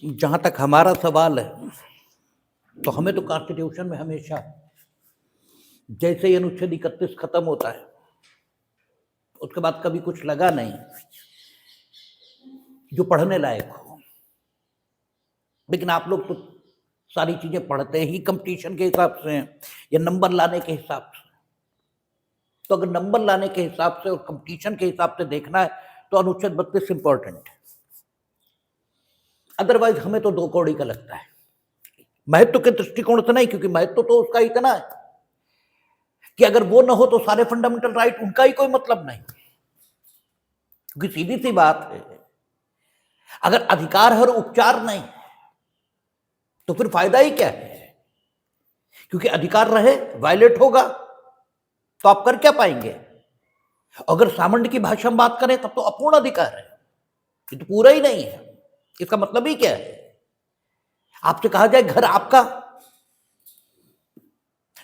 जहां तक हमारा सवाल है, तो हमें तो कॉन्स्टिट्यूशन में हमेशा जैसे ही अनुच्छेद 31 खत्म होता है उसके बाद कभी कुछ लगा नहीं जो पढ़ने लायक हो। लेकिन आप लोग तो सारी चीजें पढ़ते ही कंपटीशन के हिसाब से हैं या नंबर लाने के हिसाब से। तो अगर नंबर लाने के हिसाब से और कंपटीशन के हिसाब से देखना है तो अनुच्छेद 32 इंपॉर्टेंट है। अदरवाइज हमें तो दो कौड़ी का लगता है, महत्व के दृष्टिकोण से नहीं, क्योंकि महत्व तो उसका इतना है कि अगर वो ना हो तो सारे फंडामेंटल राइट उनका ही कोई मतलब नहीं। क्योंकि सीधी सी बात है, अगर अधिकार है और उपचार नहीं तो फिर फायदा ही क्या है? क्योंकि अधिकार रहे वायलेट होगा तो आप कर क्या पाएंगे? अगर सामान्य की भाषा में बात करें तब तो अपूर्ण अधिकार है, ये तो पूरा ही नहीं है। इसका मतलब ही क्या है? आपसे कहा जाए घर आपका,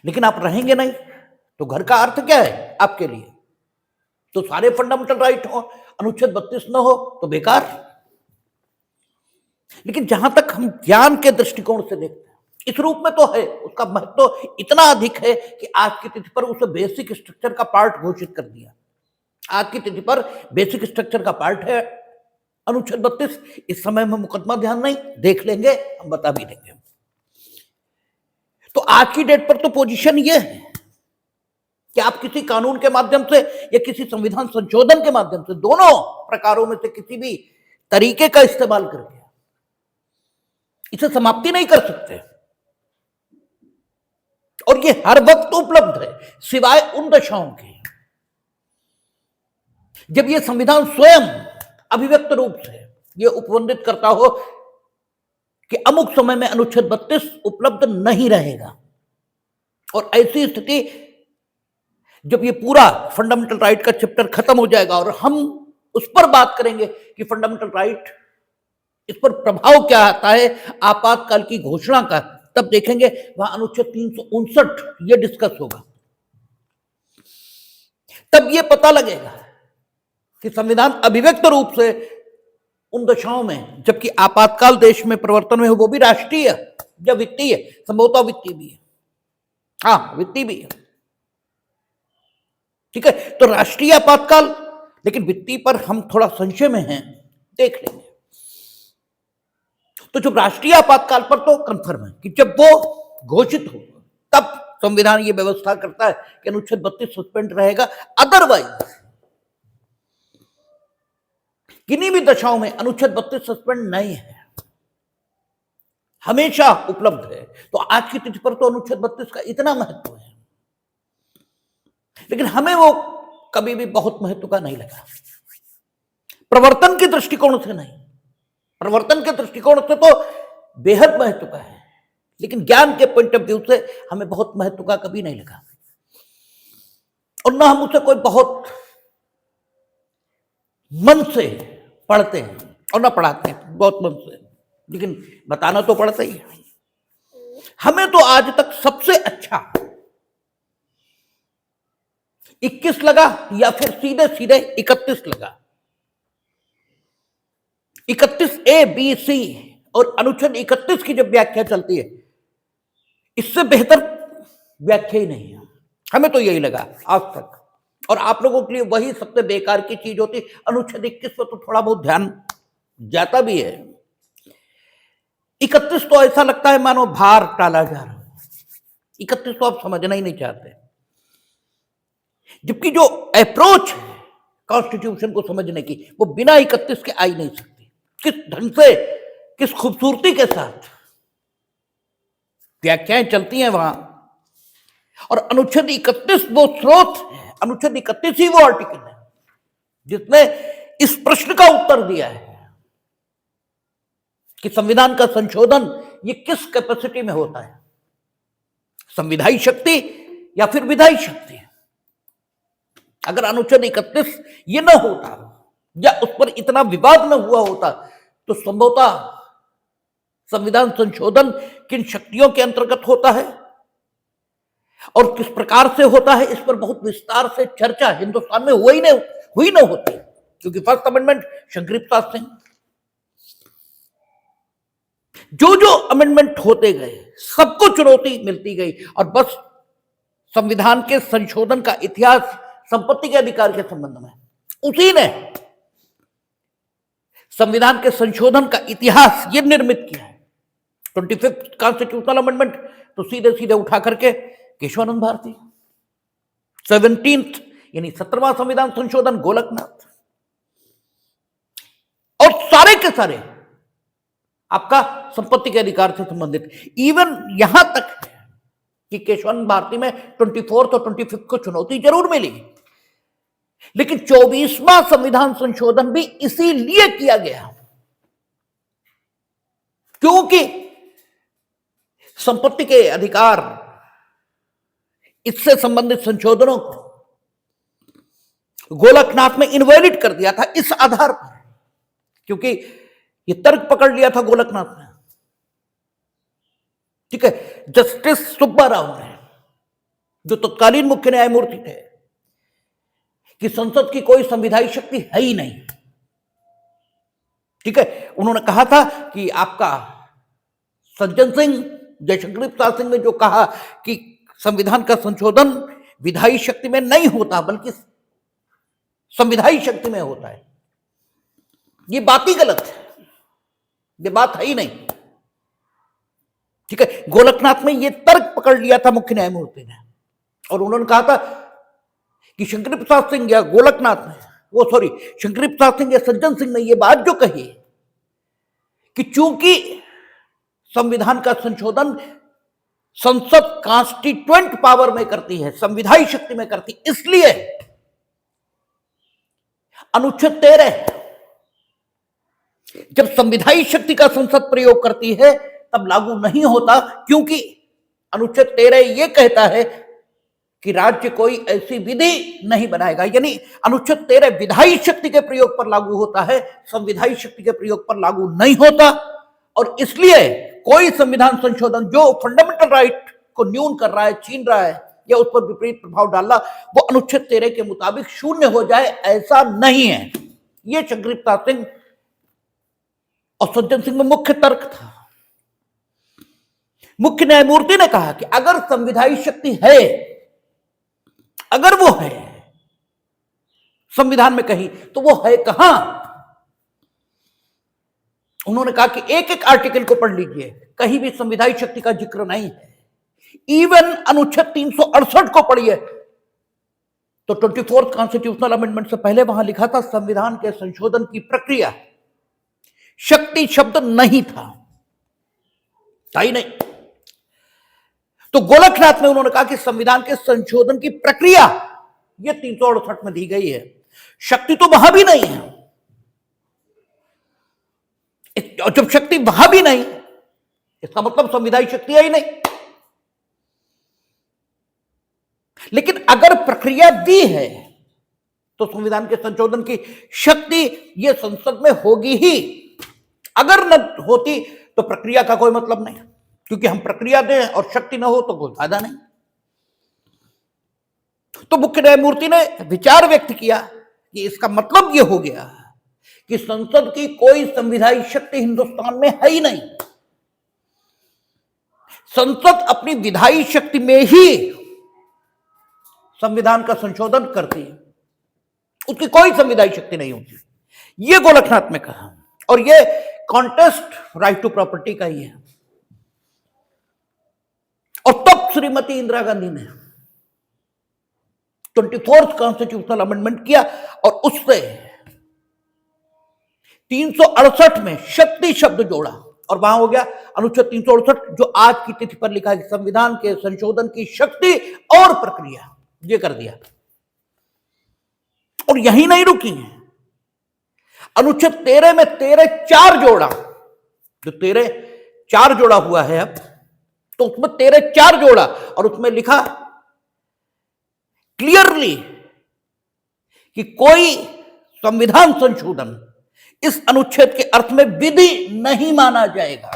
लेकिन आप रहेंगे नहीं तो घर का अर्थ क्या है आपके लिए? तो सारे फंडामेंटल राइट हो, अनुच्छेद 32 न हो तो बेकार। लेकिन जहां तक हम ज्ञान के दृष्टिकोण से देखते हैं, इस रूप में तो है, उसका महत्व तो इतना अधिक है कि आज की तिथि पर उसे बेसिक स्ट्रक्चर का पार्ट घोषित कर दिया। आज की तिथि पर बेसिक स्ट्रक्चर का पार्ट है अनुच्छेद 32। इस समय में मुकदमा ध्यान नहीं, देख लेंगे, हम बता भी देंगे। तो आज की डेट पर तो पोजीशन ये है कि आप किसी कानून के माध्यम से या किसी संविधान संशोधन के माध्यम से, दोनों प्रकारों में से किसी भी तरीके का इस्तेमाल करके इसे समाप्ति नहीं कर सकते। और ये हर वक्त उपलब्ध है, सिवाय उन दशाओं के जब ये संविधान स्वयं अभिव्यक्त रूप से ये उपबंधित करता हो कि अमुक समय में अनुच्छेद 32 उपलब्ध नहीं रहेगा। और ऐसी स्थिति जब ये पूरा फंडामेंटल राइट का चैप्टर खत्म हो जाएगा और हम उस पर बात करेंगे कि फंडामेंटल राइट, इस पर प्रभाव क्या आता है आपातकाल की घोषणा का, तब देखेंगे वहां अनुच्छेद 359 ये डिस्कस होगा। तब ये पता लगेगा कि संविधान अभिव्यक्त रूप से उन दशाओं में, जबकि आपातकाल देश में प्रवर्तन में हो, वो भी राष्ट्रीय या वित्तीय, संभवतः वित्तीय भी है, हाँ वित्तीय भी है, ठीक है। तो राष्ट्रीय आपातकाल, लेकिन वित्तीय पर हम थोड़ा संशय में हैं, देख लेंगे। तो जब राष्ट्रीय आपातकाल पर तो कंफर्म है कि जब वो घोषित हो तब संविधान ये व्यवस्था करता है कि अनुच्छेद 32 सस्पेंड रहेगा। अदरवाइज किन्हीं भी दशाओं में अनुच्छेद 32 सस्पेंड नहीं है, हमेशा उपलब्ध है। तो आज की तिथि पर तो अनुच्छेद 32 का इतना महत्व है, लेकिन हमें वो कभी भी बहुत महत्व का नहीं लगा। प्रवर्तन के दृष्टिकोण से नहीं, प्रवर्तन के दृष्टिकोण से तो बेहद महत्व का है, लेकिन ज्ञान के पॉइंट ऑफ व्यू से हमें बहुत महत्व का कभी नहीं लगा। और ना हम उसे कोई बहुत मन से पढ़ते हैं और ना पढ़ाते हैं बहुत मन से, लेकिन बताना तो पड़ता ही है। हमें तो आज तक सबसे अच्छा 21 लगा या फिर सीधे सीधे 31 लगा। 31A, B, C और अनुच्छेद 31 की जब व्याख्या चलती है, इससे बेहतर व्याख्या ही नहीं है, हमें तो यही लगा आज तक। और आप लोगों के लिए वही सबसे बेकार की चीज होती। अनुच्छेद 21 पर तो थोड़ा बहुत ध्यान जाता भी है, 31 तो ऐसा लगता है मानो भार टाला जा रहा है। 31 तो आप समझना ही नहीं चाहते, जबकि जो अप्रोच है कॉन्स्टिट्यूशन को समझने की, वो बिना 31 के आ ही नहीं सकती। किस ढंग से, किस खूबसूरती के साथ व्याख्याएं चलती हैं वहां। और अनुच्छेद 31 वो स्रोत है, अनुच्छेद 31 ही वो आर्टिकल है जिसने इस प्रश्न का उत्तर दिया है कि संविधान का संशोधन ये किस कैपेसिटी में होता है, संविधायी शक्ति या फिर विधायी शक्ति। अगर अनुच्छेद 31 ये न होता या उस पर इतना विवाद न हुआ होता तो संभवतः संविधान संशोधन किन शक्तियों के अंतर्गत होता है और किस प्रकार से होता है, इस पर बहुत विस्तार से चर्चा हिंदुस्तान में हुई न होती, क्योंकि फर्स्ट अमेंडमेंट शंकरी प्रसाद सिंह, जो जो अमेंडमेंट होते गए सबको चुनौती मिलती गई और बस संविधान के संशोधन का इतिहास संपत्ति के अधिकार के संबंध में उसी ने संविधान के संशोधन का इतिहास ये निर्मित किया है। 25th कॉन्स्टिट्यूशनल अमेंडमेंट तो सीधे सीधे उठा करके केशवानंद भारती, 17th यानी 17वां संविधान संशोधन गोलकनाथ, और सारे के सारे आपका संपत्ति के अधिकार से संबंधित। इवन यहां तक कि केशवानंद भारती में 24th और 25th को चुनौती जरूर मिली, लेकिन 24वां संविधान संशोधन भी इसीलिए किया गया क्योंकि संपत्ति के अधिकार, इससे संबंधित संशोधनों को गोलकनाथ में इनवैलिड कर दिया था इस आधार पर, क्योंकि ये तर्क पकड़ लिया था गोलकनाथ ने। ठीक है, जस्टिस सुब्बा राव ने, जो तत्कालीन मुख्य न्यायमूर्ति थे, कि संसद की कोई संविधायी शक्ति है ही नहीं। ठीक है, उन्होंने कहा था कि आपका सज्जन सिंह, जयशंकर प्रसाद सिंह ने जो कहा कि संविधान का संशोधन विधायी शक्ति में नहीं होता बल्कि संविधायी शक्ति में होता है, ये बात ही गलत है, ये बात है ही नहीं। ठीक है, गोलकनाथ में ये तर्क पकड़ लिया था मुख्य न्यायमूर्ति ने, और उन्होंने कहा था कि शंकर प्रसाद सिंह या गोलकनाथ ने, शंकर प्रसाद सिंह या सज्जन सिंह ने ये बात जो कही कि चूंकि संविधान का संशोधन संसद कॉन्स्टिट्यूएंट पावर में करती है, संविधायी शक्ति में करती, इसलिए अनुच्छेद 13 जब संविधायी शक्ति का संसद प्रयोग करती है तब लागू नहीं होता, क्योंकि अनुच्छेद 13 यह कहता है कि राज्य कोई ऐसी विधि नहीं बनाएगा। यानी अनुच्छेद 13 विधायी शक्ति के प्रयोग पर लागू होता है, संविधायी शक्ति के प्रयोग पर लागू नहीं होता, और इसलिए कोई संविधान संशोधन जो फंडामेंटल राइट को न्यून कर रहा है, छीन रहा है या उस पर विपरीत प्रभाव डाल रहा, वो अनुच्छेद 13 के मुताबिक शून्य हो जाए, ऐसा नहीं है। ये शंकर प्रसाद सिंह और सज्जन सिंह में मुख्य तर्क था। मुख्य न्यायमूर्ति ने कहा कि अगर संविधायी शक्ति है, अगर वो है संविधान में कहीं, तो वो है कहां? उन्होंने कहा कि एक एक आर्टिकल को पढ़ लीजिए, कहीं भी संविधायी शक्ति का जिक्र नहीं है। इवन अनुच्छेद 368 को पढ़िए तो 24th कॉन्स्टिट्यूशनल अमेंडमेंट से पहले वहां लिखा था संविधान के संशोधन की प्रक्रिया, शक्ति शब्द नहीं था ही नहीं। तो गोलकनाथ में उन्होंने कहा कि संविधान के संशोधन की प्रक्रिया ये 368 में दी गई है, शक्ति तो वहां भी नहीं है। जब शक्ति वहां भी नहीं, इसका मतलब संविधायी शक्ति है ही नहीं। लेकिन अगर प्रक्रिया दी है तो संविधान के संशोधन की शक्ति ये संसद में होगी ही, अगर न होती तो प्रक्रिया का कोई मतलब नहीं, क्योंकि हम प्रक्रिया दें और शक्ति न हो तो कोई फायदा नहीं। तो मुख्य न्यायमूर्ति ने विचार व्यक्त किया कि इसका मतलब यह हो गया कि संसद की कोई संविधायी शक्ति हिंदुस्तान में है ही नहीं। संसद अपनी विधायी शक्ति में ही संविधान का संशोधन करती है, उसकी कोई संविधायी शक्ति नहीं होती। यह गोलकनाथ में कहा, और यह कॉन्टेस्ट राइट टू प्रॉपर्टी का ही है। और तब श्रीमती इंदिरा गांधी ने 24th कॉन्स्टिट्यूशनल अमेंडमेंट किया और उससे 368 में शक्ति शब्द जोड़ा, और वहां हो गया अनुच्छेद 368, जो आज की तिथि पर लिखा है संविधान के संशोधन की शक्ति और प्रक्रिया, ये कर दिया। और यही नहीं रुकी है, अनुच्छेद 13 में 13(4) जोड़ा, जो 13(4) जोड़ा हुआ है अब, तो उसमें 13(4) जोड़ा और उसमें लिखा क्लियरली कि कोई संविधान संशोधन इस अनुच्छेद के अर्थ में विधि नहीं माना जाएगा।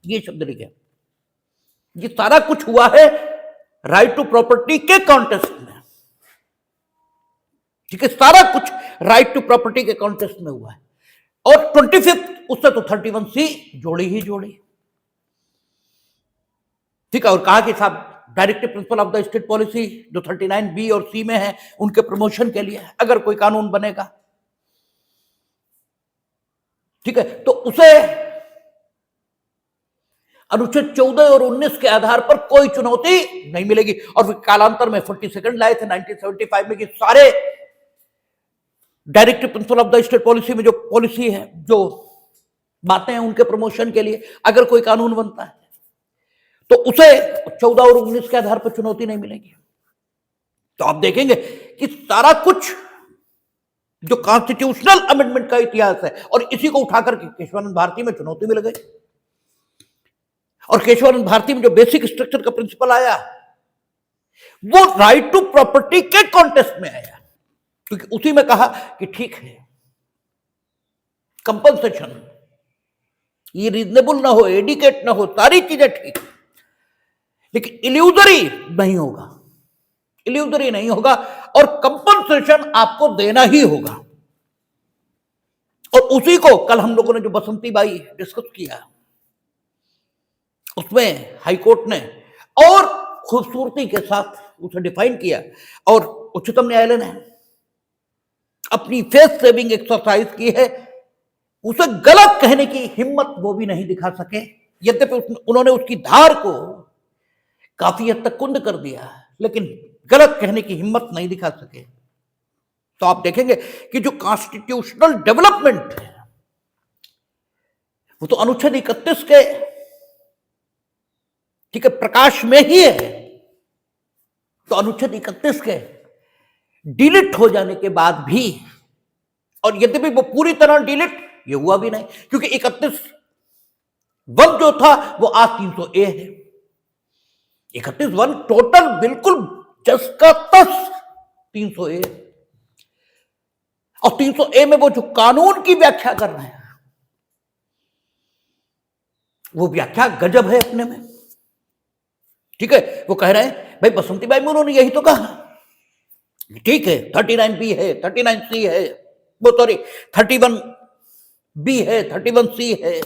ये शब्द लिखे। ये सारा कुछ हुआ है राइट टू प्रॉपर्टी के कॉन्टेस्ट में। ठीक है, सारा कुछ राइट टू प्रॉपर्टी के कॉन्टेस्ट में हुआ है। और 25th उससे तो 31C जोड़ी ही जोड़ी। ठीक है, और कहा कि साहब directive principle of the state policy जो 39B और C में है उनके प्रमोशन के लिए अगर कोई कानून बनेगा, ठीक है, तो उसे अनुच्छेद 14 और 19 के आधार पर कोई चुनौती नहीं मिलेगी। और फिर कालांतर में 42 लाए थे 1975 में कि सारे directive principle of the state policy में जो पॉलिसी है, जो बातें हैं, उनके प्रमोशन के लिए अगर कोई कानून बनता है तो उसे 14 और 19 के आधार पर चुनौती नहीं मिलेगी। तो आप देखेंगे कि सारा कुछ जो कॉन्स्टिट्यूशनल अमेंडमेंट का इतिहास है, और इसी को उठाकर केशवानंद भारती में चुनौती मिल गई। और केशवानंद भारती में जो बेसिक स्ट्रक्चर का प्रिंसिपल आया वो राइट टू प्रॉपर्टी के कॉन्टेस्ट में आया, क्योंकि उसी में कहा कि ठीक है कंपनसेशन ये रीजनेबल ना हो, एडिकेट ना हो, सारी चीजें ठीक, लेकिन इल्यूजरी नहीं होगा, इल्यूजरी नहीं होगा, और कंपनसेशन आपको देना ही होगा। और उसी को कल हम लोगों ने जो बसंती बाई डिस्कस किया उसमें हाईकोर्ट ने और खूबसूरती के साथ उसे डिफाइन किया, और उच्चतम न्यायालय ने अपनी फेस सेविंग एक्सरसाइज की है। उसे गलत कहने की हिम्मत वो भी नहीं दिखा सके, यद्यपि उन्होंने उसकी धार को काफी हद तक कुंद कर दिया, लेकिन गलत कहने की हिम्मत नहीं दिखा सके। तो आप देखेंगे कि जो कॉन्स्टिट्यूशनल डेवलपमेंट है वो तो अनुच्छेद 31 के, ठीक है, प्रकाश में ही है। तो अनुच्छेद 31 के डिलीट हो जाने के बाद भी, और यद्यपि वो पूरी तरह डिलीट ये हुआ भी नहीं, क्योंकि 31(1) जो था वो आज 300A है। 31(1) टोटल बिल्कुल जस का तस 300A, और 300A में वो जो कानून की व्याख्या कर रहे हैं वो व्याख्या गजब है अपने में। ठीक है, वो कह रहे हैं भाई बसंती बाई में उन्होंने यही तो कहा, ठीक है 39B है, 39C है, वो सॉरी 31B है, 31C है,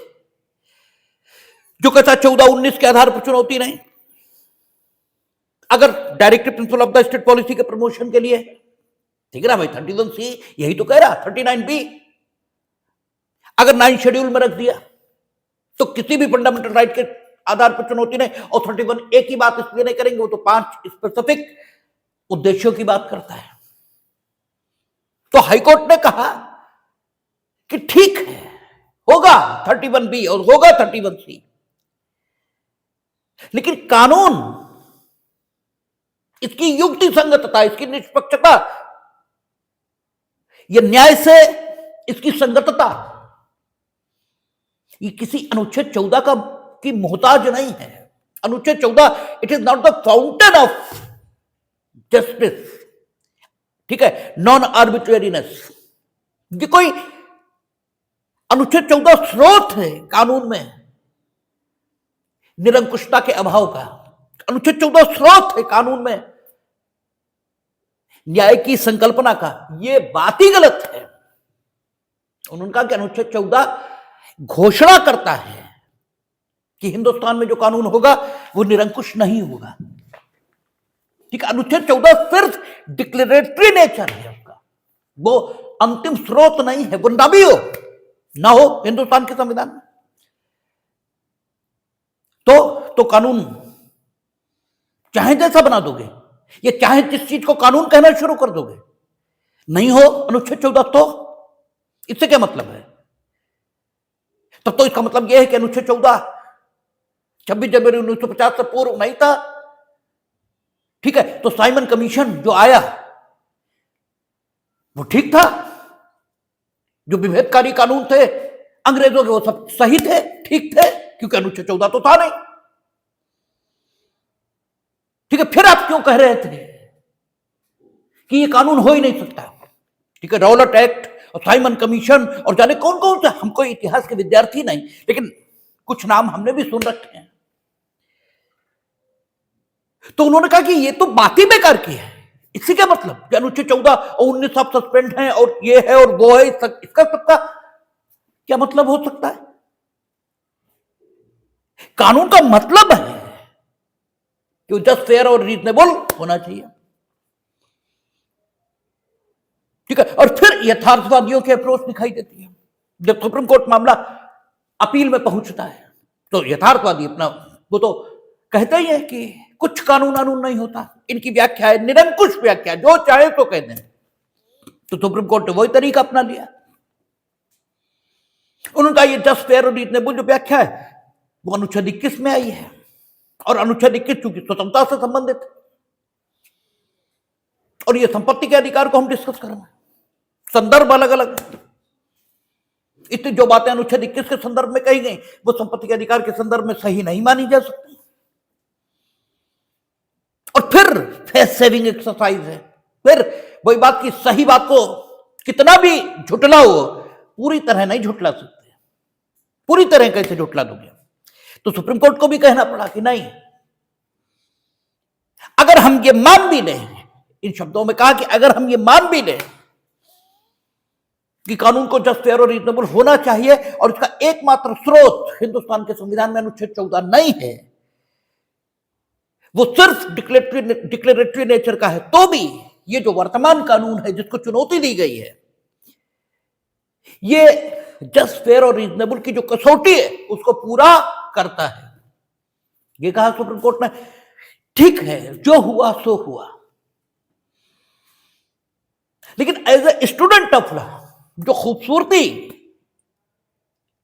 जो कहता 14-19 के आधार पर चुनौती नहीं। अगर directive principle of the state policy के प्रमोशन के लिए, ठीक है ना भाई, 31C यही तो कह रहा, 39B अगर 9 शेड्यूल में रख दिया तो किसी भी फंडामेंटल राइट के आधार पर चुनौती नहीं। और 31A की बात इसलिए नहीं करेंगे, वो तो 5 स्पेसिफिक उद्देश्यों की बात करता है। तो हाईकोर्ट ने कहा कि ठीक है, होगा 31B और होगा 31C, लेकिन कानून, इसकी युक्ति संगतता, इसकी निष्पक्षता, यह न्याय से इसकी संगतता, ये किसी अनुच्छेद 14 का की मोहताज नहीं है। अनुच्छेद 14 it is not the fountain of justice, ठीक है, नॉन आर्बिट्रेरीनेस। ये कोई अनुच्छेद 14 स्रोत है कानून में निरंकुशता के अभाव का। अनुच्छेद 14 स्रोत है कानून में न्याय की संकल्पना का। यह बात ही गलत है। उन्होंने कहा कि अनुच्छेद 14 घोषणा करता है कि हिंदुस्तान में जो कानून होगा वो निरंकुश नहीं होगा। ठीक है, अनुच्छेद 14 सिर्फ डिक्लेरेटरी नेचर है उसका, वो अंतिम स्रोत नहीं है। वो ना भी हो ना हो हिंदुस्तान के संविधान में, तो कानून चाहे जैसा बना दोगे, या चाहे जिस चीज को कानून कहना शुरू कर दोगे, नहीं हो अनुच्छेद 14 तो इससे क्या मतलब है? तब तो इसका मतलब यह है कि अनुच्छेद 14 26 जनवरी 1950 से पूर्व नहीं था। ठीक है, तो साइमन कमीशन जो आया वो ठीक था, जो विभेदकारी कानून थे अंग्रेजों के वो सब सही थे, ठीक थे, क्योंकि अनुच्छेद 14 तो था नहीं। ठीक है, फिर आप क्यों कह रहे थे कि ये कानून हो ही नहीं सकता? ठीक है, रॉलेट एक्ट और साइमन कमीशन और जाने कौन कौन से, हमको इतिहास के विद्यार्थी नहीं, लेकिन कुछ नाम हमने भी सुन रखे हैं। तो उन्होंने कहा कि ये तो बात ही बेकार की है। इससे क्या मतलब कि अनुच्छेद 14 और 19 सब सस्पेंड हैं और ये है और वो है, इसका सबका क्या मतलब हो सकता है? कानून का मतलब है कि वो जस्ट फेयर और रीजनेबल होना चाहिए। ठीक है, और फिर यथार्थवादियों की अप्रोच दिखाई देती है। जब सुप्रीम कोर्ट मामला अपील में पहुंचता है तो यथार्थवादी अपना वो तो कहते ही है कि कुछ कानून नहीं होता, इनकी व्याख्या है निरंकुश व्याख्या, जो चाहे तो कह दें। तो सुप्रीम कोर्ट ने वही तरीका अपना लिया। उन्होंने कहा ये जस्ट फेयर और रीजनेबल जो व्याख्या है वो अनुच्छेद 21 में आई है, और अनुच्छेद 21 चूंकि स्वतंत्रता से संबंधित है, और ये संपत्ति के अधिकार को हम डिस्कस कर रहे हैं, संदर्भ अलग अलग है। इतनी जो बातें अनुच्छेद 21 के संदर्भ में कही गई वो संपत्ति के अधिकार के संदर्भ में सही नहीं मानी जा सकती। और फिर फेस सेविंग एक्सरसाइज है, फिर वही बात की सही बात को कितना भी झुटला हो पूरी तरह नहीं झुटला सकते, पूरी तरह कैसे झुटला दोगे। तो सुप्रीम कोर्ट को भी कहना पड़ा कि नहीं, अगर हम ये मान भी लें, इन शब्दों में कहा कि अगर हम ये मान भी लें कि कानून को जस्ट फेयर और रीजनेबल होना चाहिए और इसका एकमात्र स्रोत हिंदुस्तान के संविधान में अनुच्छेद 14 नहीं है, वो सिर्फ डिक्लेरेटरी नेचर का है, तो भी ये जो वर्तमान कानून है जिसको चुनौती दी गई है, ये जस्ट फेयर और रीजनेबल की जो कसौटी है उसको पूरा करता है। ये कहा सुप्रीम कोर्ट ने, ठीक है जो हुआ सो हुआ, लेकिन as a student of law जो खूबसूरती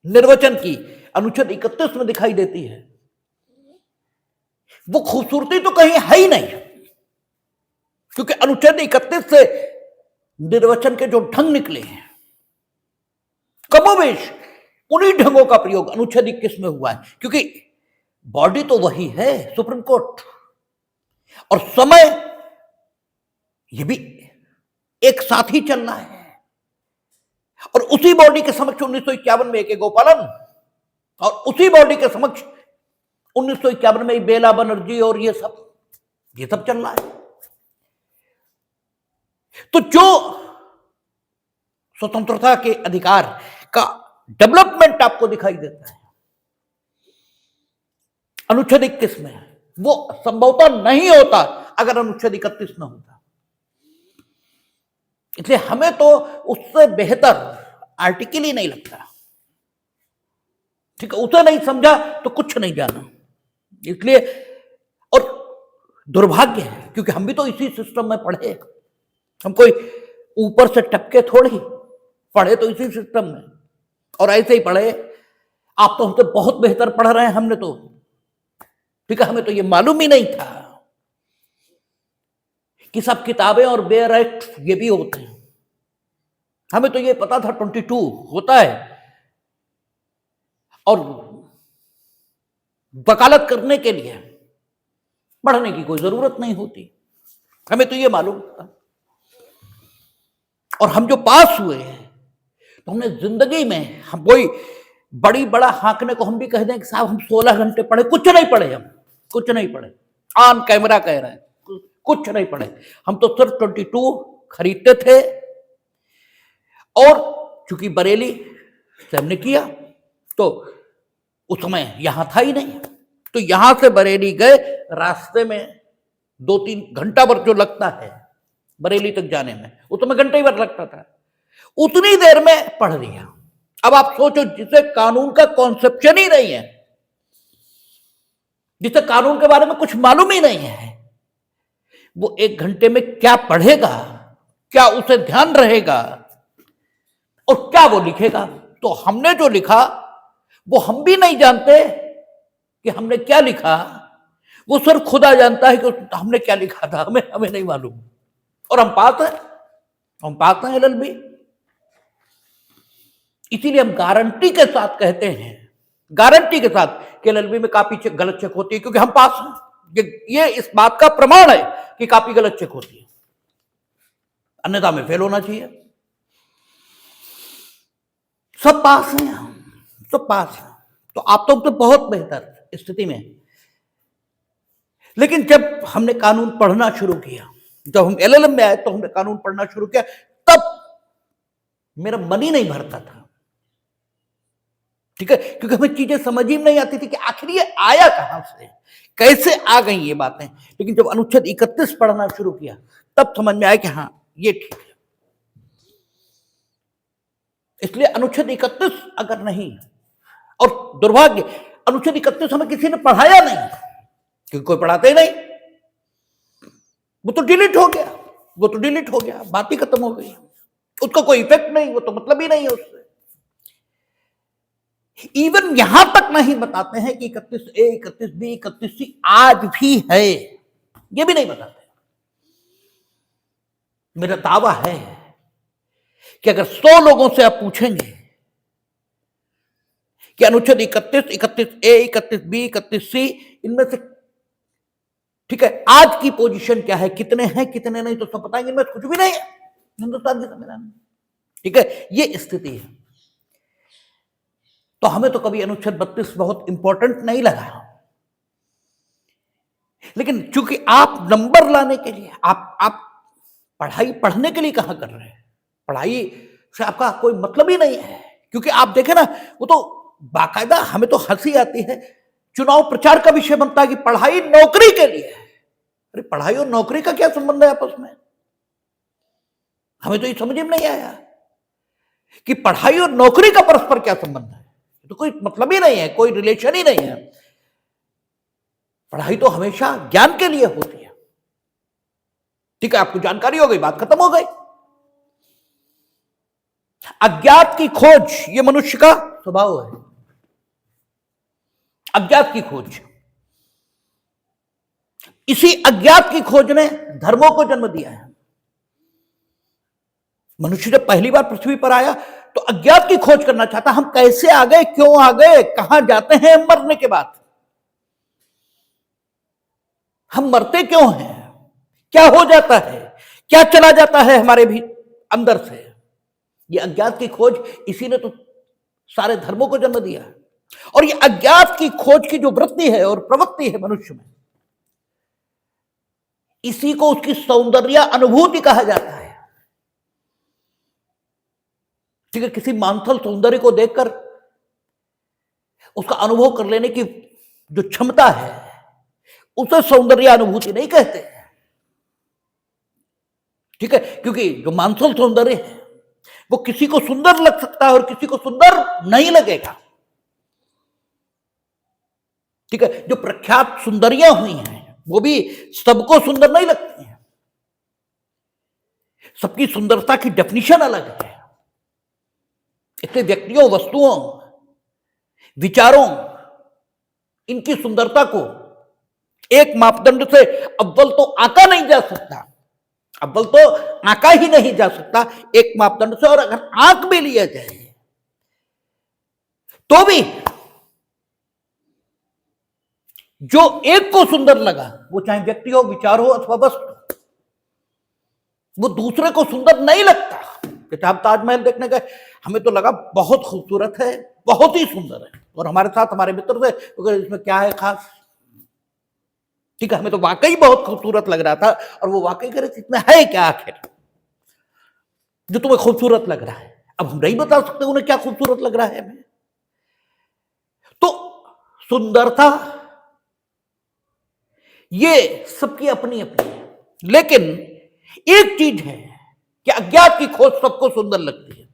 निर्वचन की अनुच्छेद 31 में दिखाई देती है वो खूबसूरती तो कहीं है ही नहीं, क्योंकि अनुच्छेद 31 से निर्वचन के जो ढंग निकले हैं कमोवेश उन्हीं ढंगों का प्रयोग अनुच्छेद 21 में हुआ है, क्योंकि बॉडी तो वही है सुप्रीम कोर्ट, और समय ये भी एक साथ ही चलना है। और उसी बॉडी के समक्ष 1951 में एक गोपालन, और उसी बॉडी के समक्ष 1951 में बेला बनर्जी और ये सब चल रहा है। तो जो स्वतंत्रता के अधिकार का डेवलपमेंट आपको दिखाई देता है अनुच्छेद 21 में, वो संभवतः नहीं होता अगर अनुच्छेद 31 न होता। इसलिए हमें तो उससे बेहतर आर्टिकल ही नहीं लगता। ठीक है, उसे नहीं समझा तो कुछ नहीं जाना। इसलिए और दुर्भाग्य है क्योंकि हम भी तो इसी सिस्टम में पढ़े, हम कोई ऊपर से टपके थोड़ी पढ़े, तो इसी सिस्टम में और ऐसे ही पढ़े। आप तो हमसे बहुत बेहतर पढ़ रहे हैं, हमने तो ठीक है, हमें तो ये मालूम ही नहीं था कि सब किताबें और बेयर एक्ट ये भी होते हैं। हमें तो ये पता था 22 होता है और वकालत करने के लिए पढ़ने की कोई जरूरत नहीं होती, हमें तो ये मालूम था। और हम जो पास हुए हैं तो हमने जिंदगी में, हम कोई बड़ा हाँकने को हम भी कह दें कि साहब हम 16 घंटे पढ़े, कुछ नहीं पढ़े, हम कुछ नहीं पढ़े, ऑन कैमरा कह रहे हैं कुछ नहीं पढ़े। हम तो सिर्फ 22 खरीदते थे, और चूंकि बरेली से हमने किया तो उस समय यहां था ही नहीं, तो यहां से बरेली गए, रास्ते में 2-3 घंटा भर जो लगता है बरेली तक जाने में, उसमें घंटे ही भर लगता था, उतनी देर में पढ़ लिया। अब आप सोचो जिसे कानून का कॉन्सेप्शन ही नहीं है, जिसे कानून के बारे में कुछ मालूम ही नहीं है, वो 1 घंटे में क्या पढ़ेगा, क्या उसे ध्यान रहेगा और क्या वो लिखेगा। तो हमने जो लिखा वो हम भी नहीं जानते कि हमने क्या लिखा, वो सिर्फ खुदा जानता है कि हमने क्या लिखा था, हमें नहीं मालूम। और हम पास हैं LLB। इसीलिए हम गारंटी के साथ कहते हैं, गारंटी के साथ कि LLB में काफी गलत चेक होती है, क्योंकि हम पास हैं। ये इस बात का प्रमाण है कि काफी गलत चेक होती है, अन्यथा में फेल होना चाहिए। सब पास हैं, सब पास हैं, तो आप तो बहुत बेहतर स्थिति में। लेकिन जब हमने कानून पढ़ना शुरू किया, जब हम LLM में आए तो हमने कानून पढ़ना शुरू किया, तब मेरा मन ही नहीं भरता था। ठीक है, क्योंकि हमें चीजें समझ ही नहीं आती थी कि आखिर ये आया कहां से, कैसे आ गई ये बातें। लेकिन जब अनुच्छेद 31 पढ़ना शुरू किया तब समझ में आया कि हाँ ये ठीक है। इसलिए अनुच्छेद 31 अगर नहीं, और दुर्भाग्य अनुच्छेद 31 हमें किसी ने पढ़ाया नहीं, क्योंकि कोई पढ़ाते ही नहीं, वो तो डिलीट हो गया, वो तो डिलीट हो गया, बात ही खत्म हो गई, उसका कोई इफेक्ट नहीं, वो तो मतलब ही नहीं है उससे। इवन यहां तक नहीं बताते हैं कि 31A, 31B, 31C आज भी है, ये भी नहीं बताते। मेरा दावा है कि अगर 100 लोगों से आप पूछेंगे कि अनुच्छेद 31, 31A, 31B, 31C इनमें से ठीक है आज की पोजीशन क्या है, कितने हैं कितने नहीं, तो सब बताएंगे इनमें कुछ भी नहीं है हिंदुस्तान के संविधान में। ठीक है, ये स्थिति है। तो हमें तो कभी अनुच्छेद 32 बहुत इंपॉर्टेंट नहीं लगा, लेकिन चूंकि आप नंबर लाने के लिए आप पढ़ाई पढ़ने के लिए कहां कर रहे हैं, पढ़ाई से आपका कोई मतलब ही नहीं है। क्योंकि आप देखें ना, वो तो बाकायदा, हमें तो हंसी आती है, चुनाव प्रचार का विषय बनता है कि पढ़ाई नौकरी के लिए। अरे पढ़ाई और नौकरी का क्या संबंध है आपस में? हमें तो ये समझ में नहीं आया कि पढ़ाई और नौकरी का परस्पर क्या संबंध है। तो कोई मतलब ही नहीं है, कोई रिलेशन ही नहीं है। पढ़ाई तो हमेशा ज्ञान के लिए होती है। ठीक है, आपको जानकारी हो गई, बात खत्म हो गई। अज्ञात की खोज ये मनुष्य का स्वभाव है, अज्ञात की खोज। इसी अज्ञात की खोज ने धर्मों को जन्म दिया है। मनुष्य जब पहली बार पृथ्वी पर आया तो अज्ञात की खोज करना चाहता, हम कैसे आ गए, क्यों आ गए, कहां जाते हैं मरने के बाद, हम मरते क्यों हैं, क्या हो जाता है, क्या चला जाता है हमारे भी अंदर से। ये अज्ञात की खोज, इसी ने तो सारे धर्मों को जन्म दिया है। और ये अज्ञात की खोज की जो वृत्ति है और प्रवृत्ति है मनुष्य में, इसी को उसकी सौंदर्य अनुभूति कहा जाता है। ठीक है, किसी मानथल सौंदर्य को देखकर उसका अनुभव कर लेने की जो क्षमता है उसे सौंदर्य अनुभूति नहीं कहते। ठीक है, क्योंकि जो मानथल सौंदर्य है वो किसी को सुंदर लग सकता है और किसी को सुंदर नहीं लगेगा। ठीक है, जो प्रख्यात सुंदरियां हुई हैं वो भी सबको सुंदर नहीं लगती हैं, सबकी सुंदरता की डेफिनेशन अलग है। इसलिए व्यक्तियों, वस्तुओं, विचारों, इनकी सुंदरता को एक मापदंड से अव्वल तो आंका नहीं जा सकता, अव्वल तो आंका ही नहीं जा सकता एक मापदंड से। और अगर आंक भी लिया जाए तो भी जो एक को सुंदर लगा, वो चाहे व्यक्ति हो, विचार हो अथवा वस्तु, वो दूसरे को सुंदर नहीं लगता। जैसे हम ताजमहल देखने गए, हमें तो लगा बहुत खूबसूरत है, बहुत ही सुंदर है, और हमारे साथ हमारे मित्र थे तो इसमें क्या है खास। ठीक है, हमें तो वाकई बहुत खूबसूरत लग रहा था, और वो वाकई कह रहे थे इसमें है क्या आखिर जो तुम्हें खूबसूरत लग रहा है। अब हम नहीं बता सकते उन्हें क्या खूबसूरत लग रहा है हमें। तो सुंदरता ये सबकी अपनी अपनी है, लेकिन एक चीज है कि अज्ञात की खोज सबको सुंदर लगती है,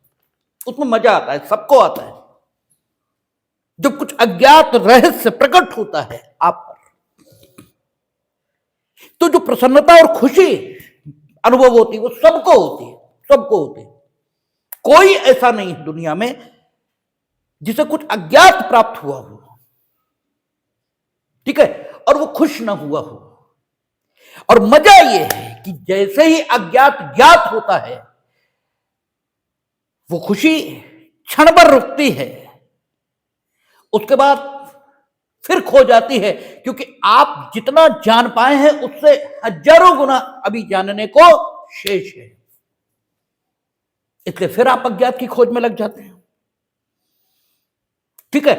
उसमें मजा आता है, सबको आता है। जब कुछ अज्ञात रहस्य प्रकट होता है आप पर, तो जो प्रसन्नता और खुशी अनुभव होती है वो सबको होती है, सबको होती है। कोई ऐसा नहीं है दुनिया में जिसे कुछ अज्ञात प्राप्त हुआ हो, ठीक है, और वो खुश ना हुआ हो। और मजा ये है कि जैसे ही अज्ञात ज्ञात होता है वो खुशी क्षण भर रुकती है, उसके बाद फिर खो जाती है, क्योंकि आप जितना जान पाए हैं उससे हजारों गुना अभी जानने को शेष है। इसलिए फिर आप अज्ञात की खोज में लग जाते हैं। ठीक है,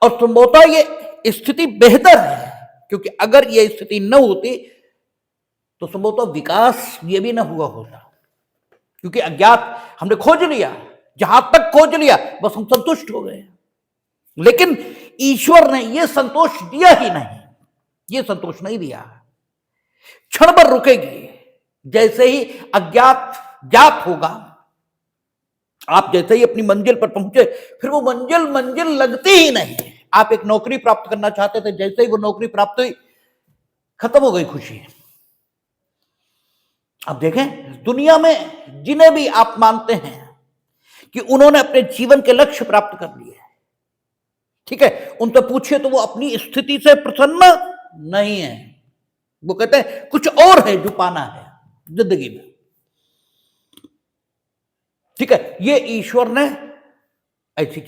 और संभवतः ये स्थिति बेहतर है, क्योंकि अगर ये स्थिति न होती तो संभवतः विकास ये भी ना हुआ होता। क्योंकि अज्ञात हमने खोज लिया, जहां तक खोज लिया बस हम संतुष्ट हो गए। लेकिन ईश्वर ने यह संतोष दिया ही नहीं, ये संतोष नहीं दिया। क्षण भर रुकेगी, जैसे ही अज्ञात ज्ञात होगा, आप जैसे ही अपनी मंजिल पर पहुंचे, फिर वो मंजिल लगती ही नहीं। आप एक नौकरी प्राप्त करना चाहते थे, जैसे ही वो नौकरी प्राप्त हुई, खत्म हो गई खुशी। अब देखें, दुनिया में जिन्हें भी आप मानते हैं कि उन्होंने अपने जीवन के लक्ष्य प्राप्त कर लिए, ठीक है, उनसे पूछिए तो वो अपनी स्थिति से प्रसन्न नहीं है। वो कहते हैं कुछ और है जो पाना है जिंदगी में, ठीक है। ये ईश्वर ने ऐसी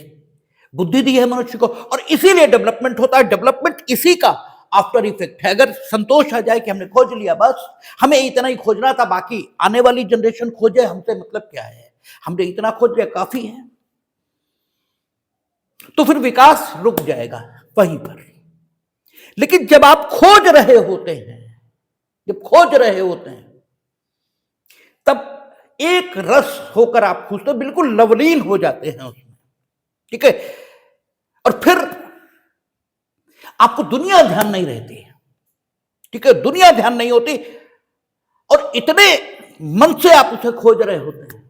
बुद्धि दी है मनुष्य को, और इसीलिए डेवलपमेंट होता है। डेवलपमेंट इसी का आफ्टर इफेक्ट है। अगर संतोष आ जाए कि हमने खोज लिया, बस हमें इतना ही खोजना था, बाकी आने वाली जनरेशन खोजे, हमसे मतलब क्या है, हमने इतना खोज लिया काफी है, तो फिर विकास रुक जाएगा वहीं पर। लेकिन जब आप खोज रहे होते हैं, जब खोज रहे होते हैं, तब एक रस होकर आप खुद बिल्कुल लवलीन हो जाते हैं उसमें, ठीक है। और फिर आपको दुनिया ध्यान नहीं रहती, ठीक है, दुनिया ध्यान नहीं होती, और इतने मन से आप उसे खोज रहे होते हैं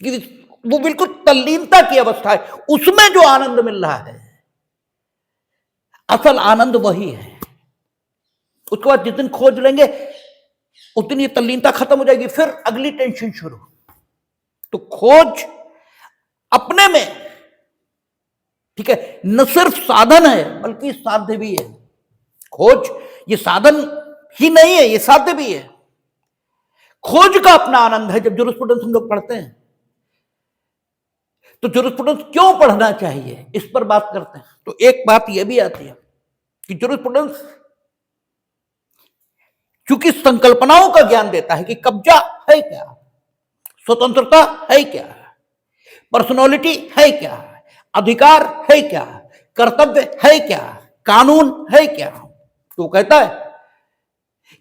कि वो बिल्कुल तल्लीनता की अवस्था है। उसमें जो आनंद मिल रहा है, असल आनंद वही है। उसके बाद जिस दिन खोज लेंगे, उस दिन ये तल्लीनता खत्म हो जाएगी, फिर अगली टेंशन शुरू। तो खोज अपने में, ठीक है, न सिर्फ साधन है बल्कि साध्य भी है। खोज ये साधन ही नहीं है, ये साध्य भी है। खोज का अपना आनंद है। जब जूरिस्प्रूडेंस हम लोग पढ़ते हैं, तो जूरिस्प्रूडेंस क्यों पढ़ना चाहिए, इस पर बात करते हैं। तो एक बात यह भी आती है कि जूरिस्प्रूडेंस क्योंकि संकल्पनाओं का ज्ञान देता है कि कब्जा है क्या, स्वतंत्रता है क्या, पर्सनालिटी है क्या, अधिकार है क्या, कर्तव्य है क्या, कानून है क्या। तो कहता है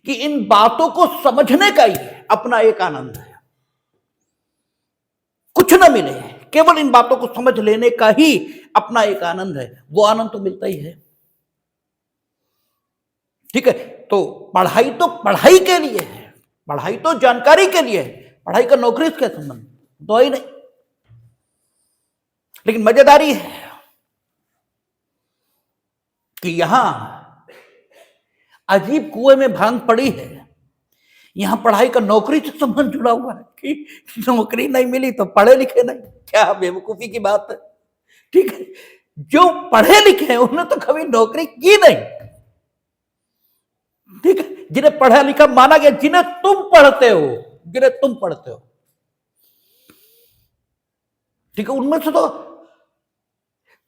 कि इन बातों को समझने का ही अपना एक आनंद है। कुछ ना मिले, केवल इन बातों को समझ लेने का ही अपना एक आनंद है। वो आनंद तो मिलता ही है, ठीक है। तो पढ़ाई के लिए है, पढ़ाई तो जानकारी के लिए है, पढ़ाई का नौकरी से क्या संबंध, तो ही नहीं। लेकिन मजेदारी है कि यहां अजीब कुएं में भांग पड़ी है। यहां पढ़ाई का नौकरी से संबंध जुड़ा हुआ है कि नौकरी नहीं मिली तो पढ़े लिखे नहीं। क्या बेवकूफी की बात है, ठीक है। जो पढ़े लिखे हैं उन्होंने तो कभी नौकरी की नहीं, ठीक है। जिन्हें पढ़ा लिखा माना गया, जिन्हें तुम पढ़ते हो, जिन्हें तुम पढ़ते हो, ठीक है, उनमें से तो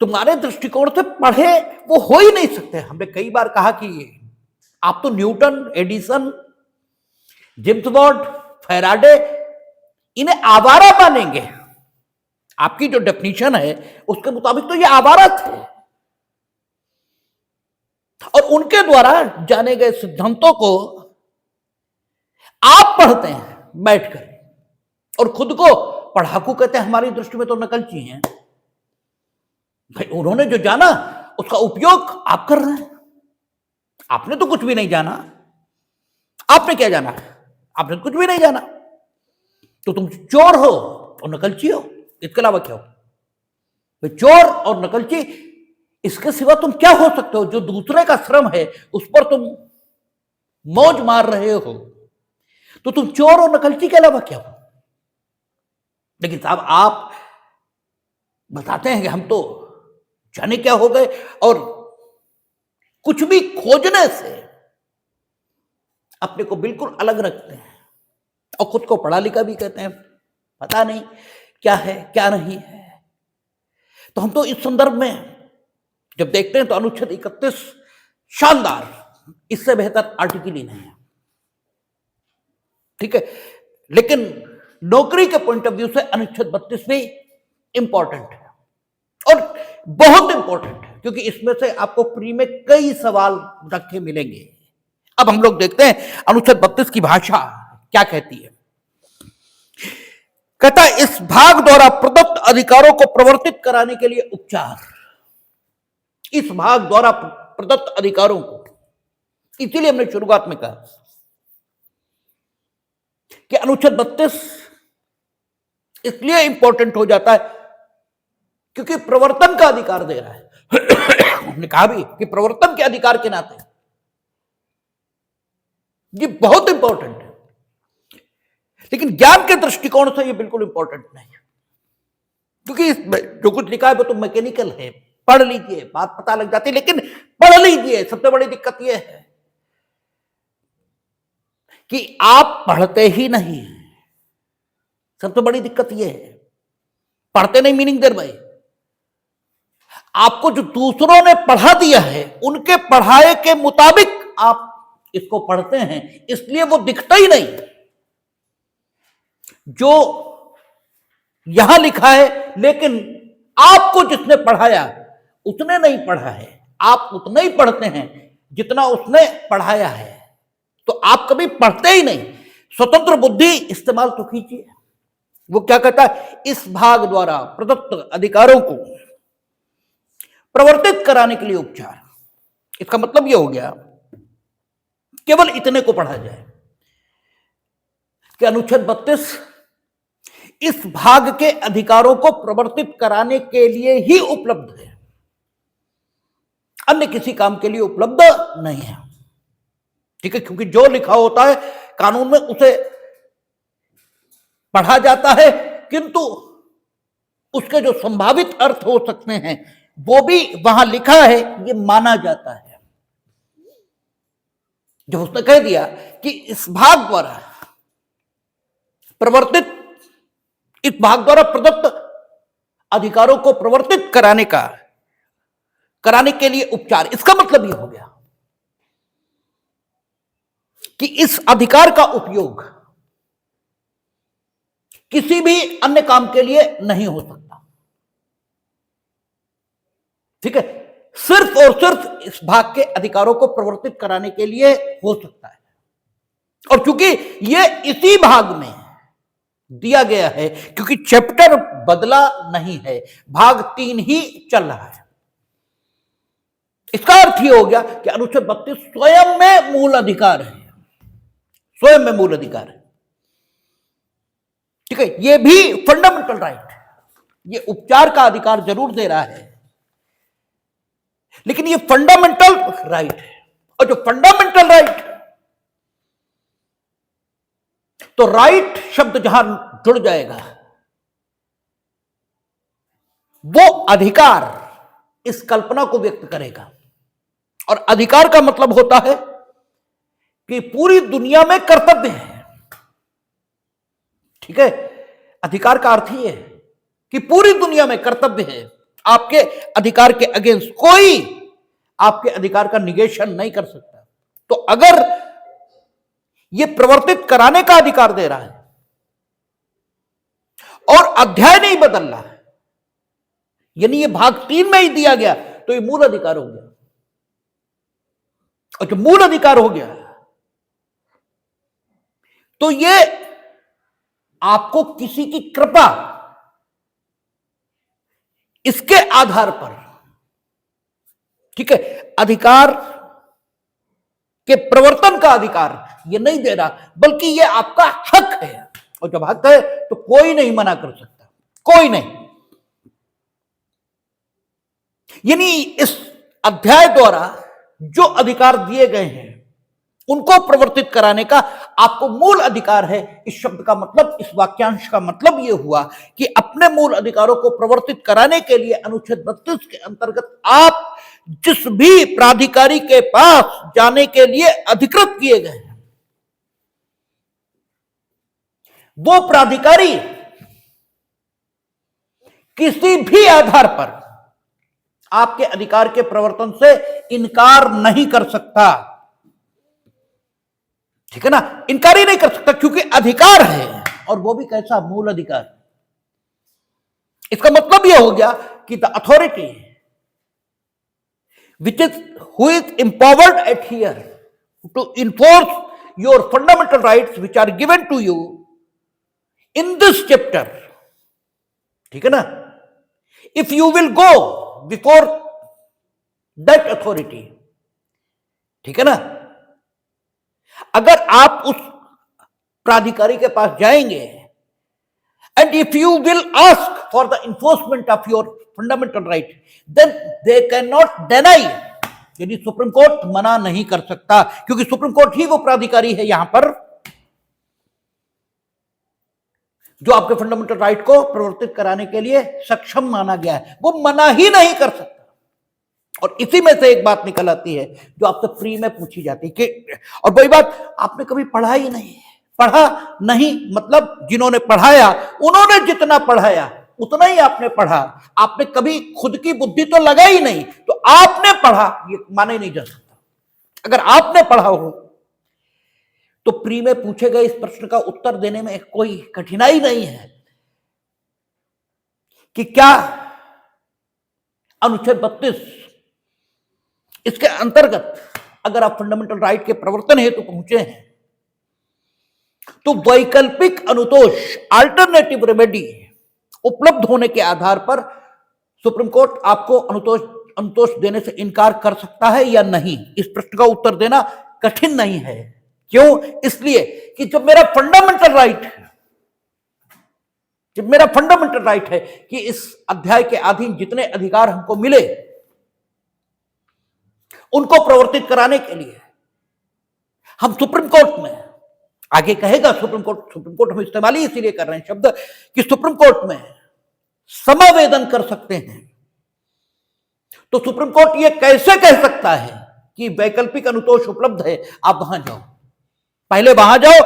तुम्हारे दृष्टिकोण से पढ़े वो हो ही नहीं सकते। हमने कई बार कहा कि आप तो Newton, Edison, James Watt, Faraday, इन्हें आवारा मानेंगे। आपकी जो डेफिनेशन है उसके मुताबिक तो ये आवारा थे, और उनके द्वारा जाने गए सिद्धांतों को आप पढ़ते हैं बैठकर, और खुद को पढ़ाकू कहते हैं। हमारी दृष्टि में तो नकलची हैं भाई। उन्होंने जो जाना उसका उपयोग आप कर रहे हैं। आपने तो कुछ भी नहीं जाना। आपने क्या जाना, आपने तो कुछ भी नहीं जाना। तो तुम चोर हो और नकलची हो, इसके अलावा क्या हो भाई? चोर और नकलची, इसके सिवा तुम क्या हो सकते हो? जो दूसरे का श्रम है उस पर तुम मौज मार रहे हो, तो तुम चोर और नकलची के अलावा क्या हो? लेकिन साहब आप बताते हैं कि हम तो जाने क्या हो गए, और कुछ भी खोजने से अपने को बिल्कुल अलग रखते हैं, और खुद को पढ़ा लिखा भी कहते हैं। पता नहीं क्या है क्या नहीं है। तो हम तो इस संदर्भ में जब देखते हैं तो अनुच्छेद 31 शानदार, इससे बेहतर आर्टिकल ही नहीं है, ठीक है। लेकिन नौकरी के पॉइंट ऑफ व्यू से अनुच्छेद 32 भी इंपॉर्टेंट है, और बहुत इंपॉर्टेंट है, क्योंकि इसमें से आपको प्री में कई सवाल रखे मिलेंगे। अब हम लोग देखते हैं अनुच्छेद 32 की भाषा क्या कहती है। कहता है इस भाग द्वारा प्रदत्त अधिकारों को प्रवर्तित कराने के लिए उपचार। इस भाग द्वारा प्रदत्त अधिकारों को। इसीलिए हमने शुरुआत में कहा कि अनुच्छेद 32 इसलिए इंपॉर्टेंट हो जाता है क्योंकि प्रवर्तन का अधिकार दे रहा है। हमने कहा भी कि प्रवर्तन के अधिकार के नाते ये बहुत इंपॉर्टेंट है, लेकिन ज्ञान के दृष्टिकोण से ये बिल्कुल इंपॉर्टेंट नहीं है, क्योंकि इसमें जो कुछ लिखा है वो तो मैकेनिकल है, पढ़ लीजिए बात पता लग जाती है, लेकिन पढ़ लीजिए। सबसे बड़ी दिक्कत यह है कि आप पढ़ते ही नहीं हैं। सबसे बड़ी दिक्कत यह है, पढ़ते नहीं मीनिंग देर भाई, आपको जो दूसरों ने पढ़ा दिया है उनके पढ़ाए के मुताबिक आप इसको पढ़ते हैं, इसलिए वो दिखता ही नहीं। जो यहां लिखा है लेकिन आपको जिसने पढ़ाया उसने नहीं पढ़ा है, आप उतना ही पढ़ते हैं जितना उसने पढ़ाया है, तो आप कभी पढ़ते ही नहीं। स्वतंत्र बुद्धि इस्तेमाल तो कीजिए। वो क्या कहता है, इस भाग द्वारा प्रदत्त अधिकारों को प्रवर्तित कराने के लिए उपचार। इसका मतलब यह हो गया केवल इतने को पढ़ा जाए कि अनुच्छेद 32 इस भाग के अधिकारों को प्रवर्तित कराने के लिए ही उपलब्ध है, अन्य किसी काम के लिए उपलब्ध नहीं है। ठीक है, क्योंकि जो लिखा होता है कानून में उसे पढ़ा जाता है, किंतु उसके जो संभावित अर्थ हो सकते हैं वो भी वहां लिखा है, ये माना जाता है। जब उसने कह दिया कि इस भाग द्वारा प्रवर्तित, इस भाग द्वारा प्रदत्त अधिकारों को प्रवर्तित कराने के लिए उपचार, इसका मतलब यह हो गया कि इस अधिकार का उपयोग किसी भी अन्य काम के लिए नहीं हो सकता। ठीक है, सिर्फ और सिर्फ इस भाग के अधिकारों को प्रवर्तित कराने के लिए हो सकता है। और चूंकि यह इसी भाग में दिया गया है, क्योंकि चैप्टर बदला नहीं है, भाग 3 ही चल रहा है, इसका अर्थ यह हो गया कि अनुच्छेद 32 स्वयं में मूल अधिकार है, स्वयं में मूल अधिकार है। ठीक है, यह भी फंडामेंटल राइट है, यह उपचार का अधिकार जरूर दे रहा है, लेकिन यह फंडामेंटल राइट है। और जो फंडामेंटल राइट, तो राइट शब्द जहां जुड़ जाएगा वो अधिकार इस कल्पना को व्यक्त करेगा। और अधिकार का मतलब होता है कि पूरी दुनिया में कर्तव्य है। ठीक है, अधिकार का अर्थ ही है कि पूरी दुनिया में कर्तव्य है, आपके अधिकार के अगेंस्ट कोई आपके अधिकार का निगेशन नहीं कर सकता। तो अगर यह प्रवर्तित कराने का अधिकार दे रहा है और अध्याय नहीं बदल रहा है, यानी यह भाग 3 में ही दिया गया, तो यह मूल अधिकार हो गया। और जब मूल अधिकार हो गया तो यह आपको किसी की कृपा, इसके आधार पर, ठीक है, अधिकार के प्रवर्तन का अधिकार यह नहीं दे रहा, बल्कि यह आपका हक है। और जब हक है तो कोई नहीं मना कर सकता, कोई नहीं। यानी इस अध्याय द्वारा जो अधिकार दिए गए हैं उनको प्रवर्तित कराने का आपको मूल अधिकार है। इस शब्द का मतलब, इस वाक्यांश का मतलब यह हुआ कि अपने मूल अधिकारों को प्रवर्तित कराने के लिए अनुच्छेद 32 के अंतर्गत आप जिस भी प्राधिकारी के पास जाने के लिए अधिकृत किए गए हैं, वो प्राधिकारी किसी भी आधार पर आपके अधिकार के प्रवर्तन से इनकार नहीं कर सकता। ठीक है ना, इनकार ही नहीं कर सकता, क्योंकि अधिकार है, और वो भी कैसा, मूल अधिकार। इसका मतलब यह हो गया कि the authority which is who is empowered at here to enforce your fundamental rights which are given to you in this chapter, ठीक है ना, if you will go before that authority, ठीक है ना। अगर आप उस प्राधिकारी के पास जाएंगे and if you will ask for the enforcement of your fundamental right, then they can not deny, यदि सुप्रीम कोर्ट मना नहीं कर सकता, क्योंकि सुप्रीम कोर्ट ही वो प्राधिकारी है यहां पर जो आपके फंडामेंटल राइट को प्रवर्तित कराने के लिए सक्षम माना गया है, वो मना ही नहीं कर सकता। और इसी में से एक बात निकल आती है जो आपसे फ्री में पूछी जाती है कि, और वही बात, आपने कभी पढ़ा ही नहीं, पढ़ा नहीं मतलब जिन्होंने पढ़ाया उन्होंने जितना पढ़ाया उतना ही आपने पढ़ा, आपने कभी खुद की बुद्धि तो लगाई नहीं, तो आपने पढ़ा ये माना ही नहीं जा सकता। अगर आपने पढ़ा हो तो प्री में पूछे गए इस प्रश्न का उत्तर देने में कोई कठिनाई नहीं है कि क्या अनुच्छेद 32 इसके अंतर्गत अगर आप फंडामेंटल राइट के प्रवर्तन हेतु पहुंचे हैं तो वैकल्पिक अनुतोष, अल्टरनेटिव रेमेडी उपलब्ध होने के आधार पर सुप्रीम कोर्ट आपको अनुतोष देने से इनकार कर सकता है या नहीं। इस प्रश्न का उत्तर देना कठिन नहीं है। क्यों? इसलिए कि जब मेरा फंडामेंटल राइट है कि इस अध्याय के अधीन जितने अधिकार हमको मिले उनको प्रवर्तित कराने के लिए हम सुप्रीम कोर्ट में, आगे कहेगा सुप्रीम कोर्ट हम इस्तेमाल ही इसीलिए कर रहे हैं शब्द कि सुप्रीम कोर्ट में समावेदन कर सकते हैं। तो सुप्रीम कोर्ट यह कैसे कह सकता है कि वैकल्पिक अनुतोष उपलब्ध है, आप वहां जाओ, पहले वहां जाओ,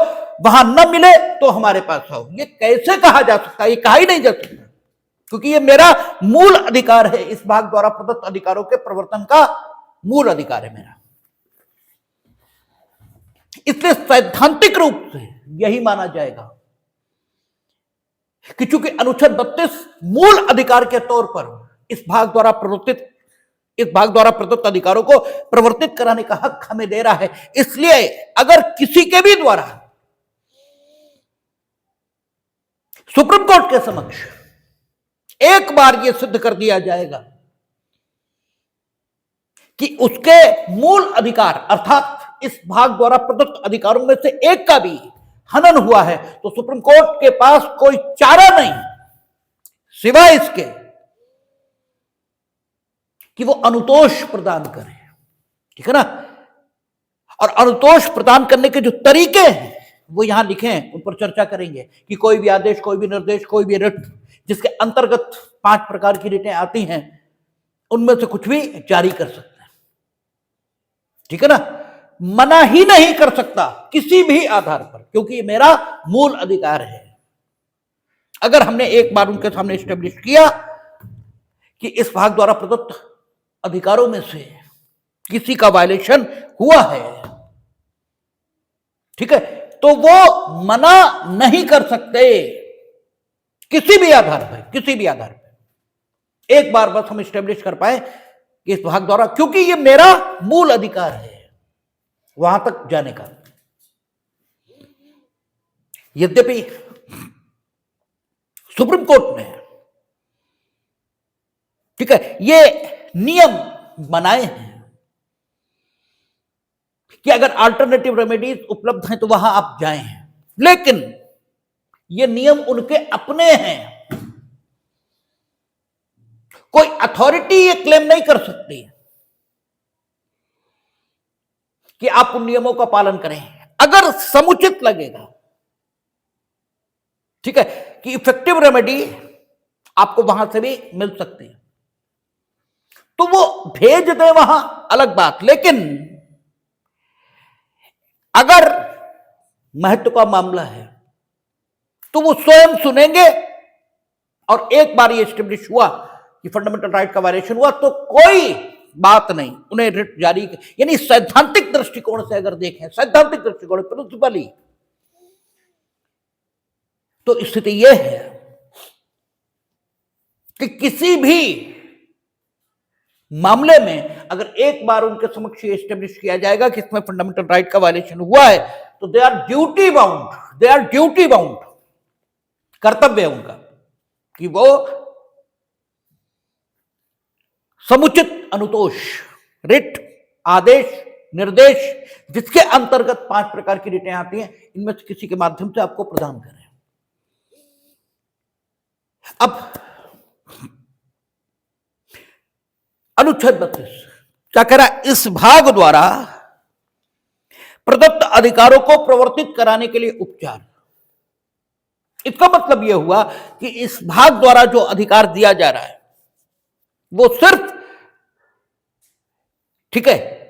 वहां न मिले तो हमारे पास आओ? ये कैसे कहा जा सकता है? ये कहा ही नहीं जा सकता, क्योंकि ये मेरा मूल अधिकार है, इस भाग द्वारा प्रदत्त अधिकारों के प्रवर्तन का मूल अधिकार है मेरा। इसलिए सैद्धांतिक रूप से यही माना जाएगा कि चूंकि अनुच्छेद 32 मूल अधिकार के तौर पर इस भाग द्वारा प्रदत्त अधिकारों को प्रवर्तित कराने का हक हमें दे रहा है, इसलिए अगर किसी के भी द्वारा सुप्रीम कोर्ट के समक्ष एक बार यह सिद्ध कर दिया जाएगा कि उसके मूल अधिकार अर्थात इस भाग द्वारा प्रदत्त अधिकारों में से एक का भी हनन हुआ है, तो सुप्रीम कोर्ट के पास कोई चारा नहीं सिवाय इसके कि वो अनुतोष प्रदान करे। ठीक है ना। और अनुतोष प्रदान करने के जो तरीके हैं वो यहां लिखे हैं, उन पर चर्चा करेंगे कि कोई भी आदेश, कोई भी निर्देश, कोई भी रिट जिसके अंतर्गत 5 प्रकार की रिटें आती हैं उनमें से कुछ भी जारी कर सकते हैं। ठीक है ना। मना ही नहीं कर सकता किसी भी आधार पर, क्योंकि ये मेरा मूल अधिकार है। अगर हमने एक बार उनके सामने स्टेब्लिश किया कि इस भाग द्वारा प्रदत्त अधिकारों में से किसी का वायलेशन हुआ है, ठीक है, तो वो मना नहीं कर सकते किसी भी आधार पर। एक बार बस हम स्टेब्लिश कर पाए कि इस भाग द्वारा, क्योंकि ये मेरा मूल अधिकार है वहां तक जाने का। यद्यपि सुप्रीम कोर्ट ने, ठीक है, ये नियम बनाए हैं कि अगर अल्टरनेटिव रेमेडीज उपलब्ध हैं तो वहां आप जाएं, लेकिन ये नियम उनके अपने हैं। कोई अथॉरिटी ये क्लेम नहीं कर सकती कि आप उन नियमों का पालन करें। अगर समुचित लगेगा, ठीक है, कि इफेक्टिव रेमेडी आपको वहां से भी मिल सकती है, तो वो भेज दे वहां, अलग बात। लेकिन अगर महत्व का मामला है तो वो स्वयं सुनेंगे, और एक बार ये एस्टेब्लिश हुआ कि फंडामेंटल राइट का वायलेशन हुआ तो कोई बात नहीं, उन्हें रिट जारी, यानी सैद्धांतिक दृष्टिकोण से अगर देखें, सैद्धांतिक दृष्टिकोण प्रिंसिपली, तो स्थिति यह है कि किसी भी मामले में अगर एक बार उनके समक्ष एस्टेब्लिश किया जाएगा कि इसमें फंडामेंटल राइट का वायलेशन हुआ है, तो दे आर ड्यूटी बाउंड, कर्तव्य है उनका कि वो समुचित अनुतोष, रिट, आदेश, निर्देश जिसके अंतर्गत 5 प्रकार की रिटें आती हैं, इनमें से किसी के माध्यम से आपको प्रदान करें। अब अनुच्छेद 32 क्या कह रहा है? इस भाग द्वारा प्रदत्त अधिकारों को प्रवर्तित कराने के लिए उपचार। इसका मतलब यह हुआ कि इस भाग द्वारा जो अधिकार दिया जा रहा है वो सिर्फ, ठीक है,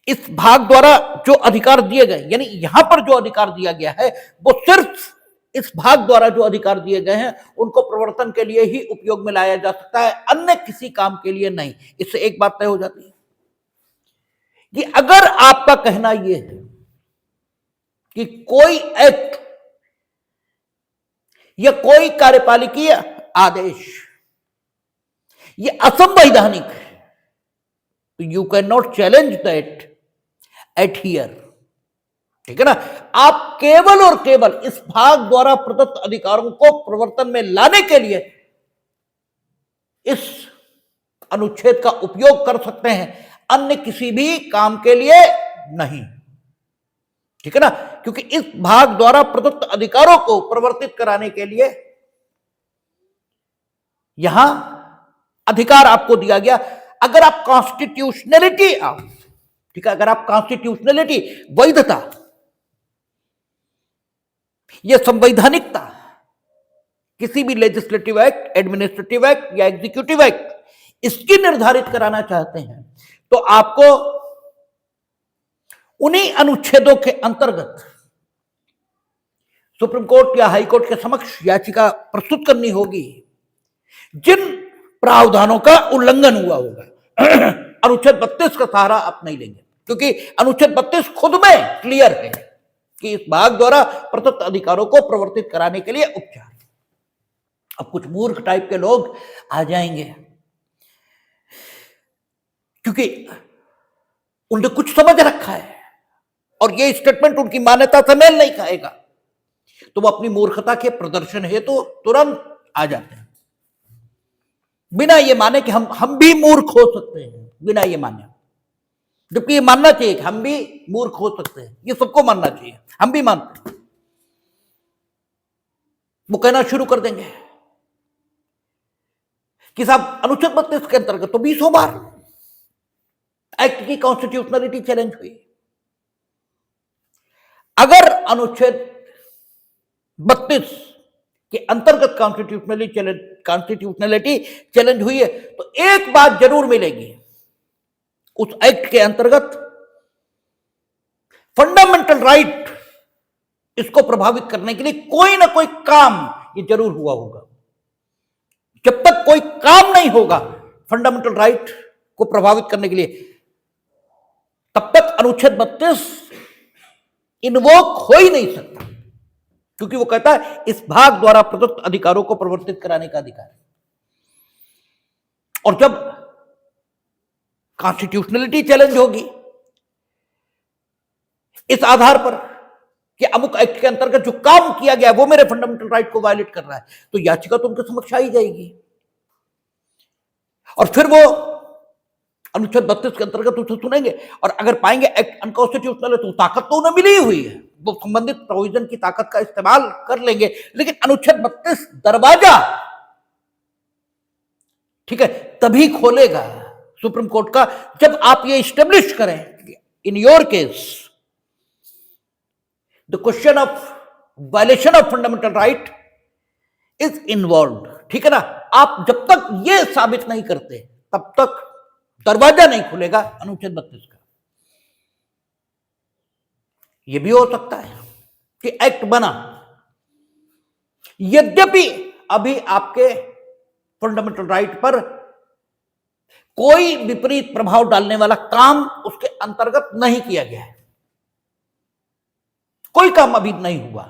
इस भाग द्वारा जो अधिकार दिए गए, यानी यहां पर जो अधिकार दिया गया है वो सिर्फ इस भाग द्वारा जो अधिकार दिए गए हैं उनको प्रवर्तन के लिए ही उपयोग में लाया जा सकता है, अन्य किसी काम के लिए नहीं। इससे एक बात तय हो जाती है कि अगर आपका कहना यह है कि कोई एक्ट या कोई कार्यपालिकीय आदेश ये असंवैधानिक है, तो you can not challenge that at here, ठीक है ना। आप केवल और केवल इस भाग द्वारा प्रदत्त अधिकारों को प्रवर्तन में लाने के लिए इस अनुच्छेद का उपयोग कर सकते हैं, अन्य किसी भी काम के लिए नहीं, ठीक है ना। क्योंकि इस भाग द्वारा प्रदत्त अधिकारों को प्रवर्तित कराने के लिए यहां अधिकार आपको दिया गया। अगर आप कॉन्स्टिट्यूशनलिटी, ठीक है, अगर आप कॉन्स्टिट्यूशनलिटी, वैधता यह संवैधानिकता किसी भी लेजिस्लेटिव एक्ट, एडमिनिस्ट्रेटिव एक्ट या एग्जीक्यूटिव एक्ट इसकी निर्धारित कराना चाहते हैं तो आपको उन्हीं अनुच्छेदों के अंतर्गत सुप्रीम कोर्ट या हाई कोर्ट के समक्ष याचिका प्रस्तुत करनी होगी जिन प्रावधानों का उल्लंघन हुआ होगा। अनुच्छेद 32 का सहारा आप नहीं लेंगे क्योंकि अनुच्छेद 32 खुद में क्लियर है कि इस भाग द्वारा प्रदत्त अधिकारों को प्रवर्तित कराने के लिए उपचार। अब कुछ मूर्ख टाइप के लोग आ जाएंगे क्योंकि उन्हें कुछ समझ रखा है और ये स्टेटमेंट उनकी मान्यता से मेल नहीं खाएगा, तो वो अपनी मूर्खता के प्रदर्शन हेतु तुरंत आ जाते हैं बिना ये माने कि हम भी मूर्ख हो सकते हैं, बिना ये माने, जबकि ये मानना चाहिए कि हम भी मूर्ख हो सकते हैं, ये सबको मानना चाहिए, हम भी मानते हैं। वो कहना शुरू कर देंगे कि साहब अनुच्छेद 32 के अंतर्गत तो 20 बार एक्ट की कॉन्स्टिट्यूशनलिटी चैलेंज हुई। अगर अनुच्छेद 32 के अंतर्गत कॉन्स्टिट्यूशनलिटी चैलेंज हुई है तो एक बात जरूर मिलेगी, उस एक्ट के अंतर्गत फंडामेंटल राइट इसको प्रभावित करने के लिए कोई ना कोई काम ये जरूर हुआ होगा। जब तक कोई काम नहीं होगा फंडामेंटल राइट को प्रभावित करने के लिए, तब तक अनुच्छेद 32 इन्वोक हो ही नहीं सकता, क्योंकि वो कहता है इस भाग द्वारा प्रदत्त अधिकारों को प्रवर्तित कराने का अधिकार है। और जब कॉन्स्टिट्यूशनलिटी चैलेंज होगी इस आधार पर कि अमुक एक्ट के अंतर्गत जो काम किया गया वो मेरे फंडामेंटल राइट को वायलेट कर रहा है, तो याचिका तो उनके समक्ष आई जाएगी और फिर वो अनुच्छेद 32 के अंतर्गत उसे सुनेंगे और अगर पाएंगे एक्ट अनकॉन्स्टिट्यूशनल है तो ताकत तो उन्हें मिली हुई है, वो संबंधित प्रोविजन की ताकत का इस्तेमाल कर लेंगे। लेकिन अनुच्छेद 32 दरवाजा, ठीक है, तभी खोलेगा सुप्रीम कोर्ट का जब आप ये स्टेब्लिश करें in your case the question of violation of fundamental right is involve, ठीक है ना। आप जब तक ये साबित नहीं करते तब तक दरवाजा नहीं खुलेगा अनुच्छेद 32 का। यह भी हो सकता है कि एक्ट बना, यद्यपि अभी आपके फंडामेंटल राइट पर कोई विपरीत प्रभाव डालने वाला काम उसके अंतर्गत नहीं किया गया है, कोई काम अभी नहीं हुआ,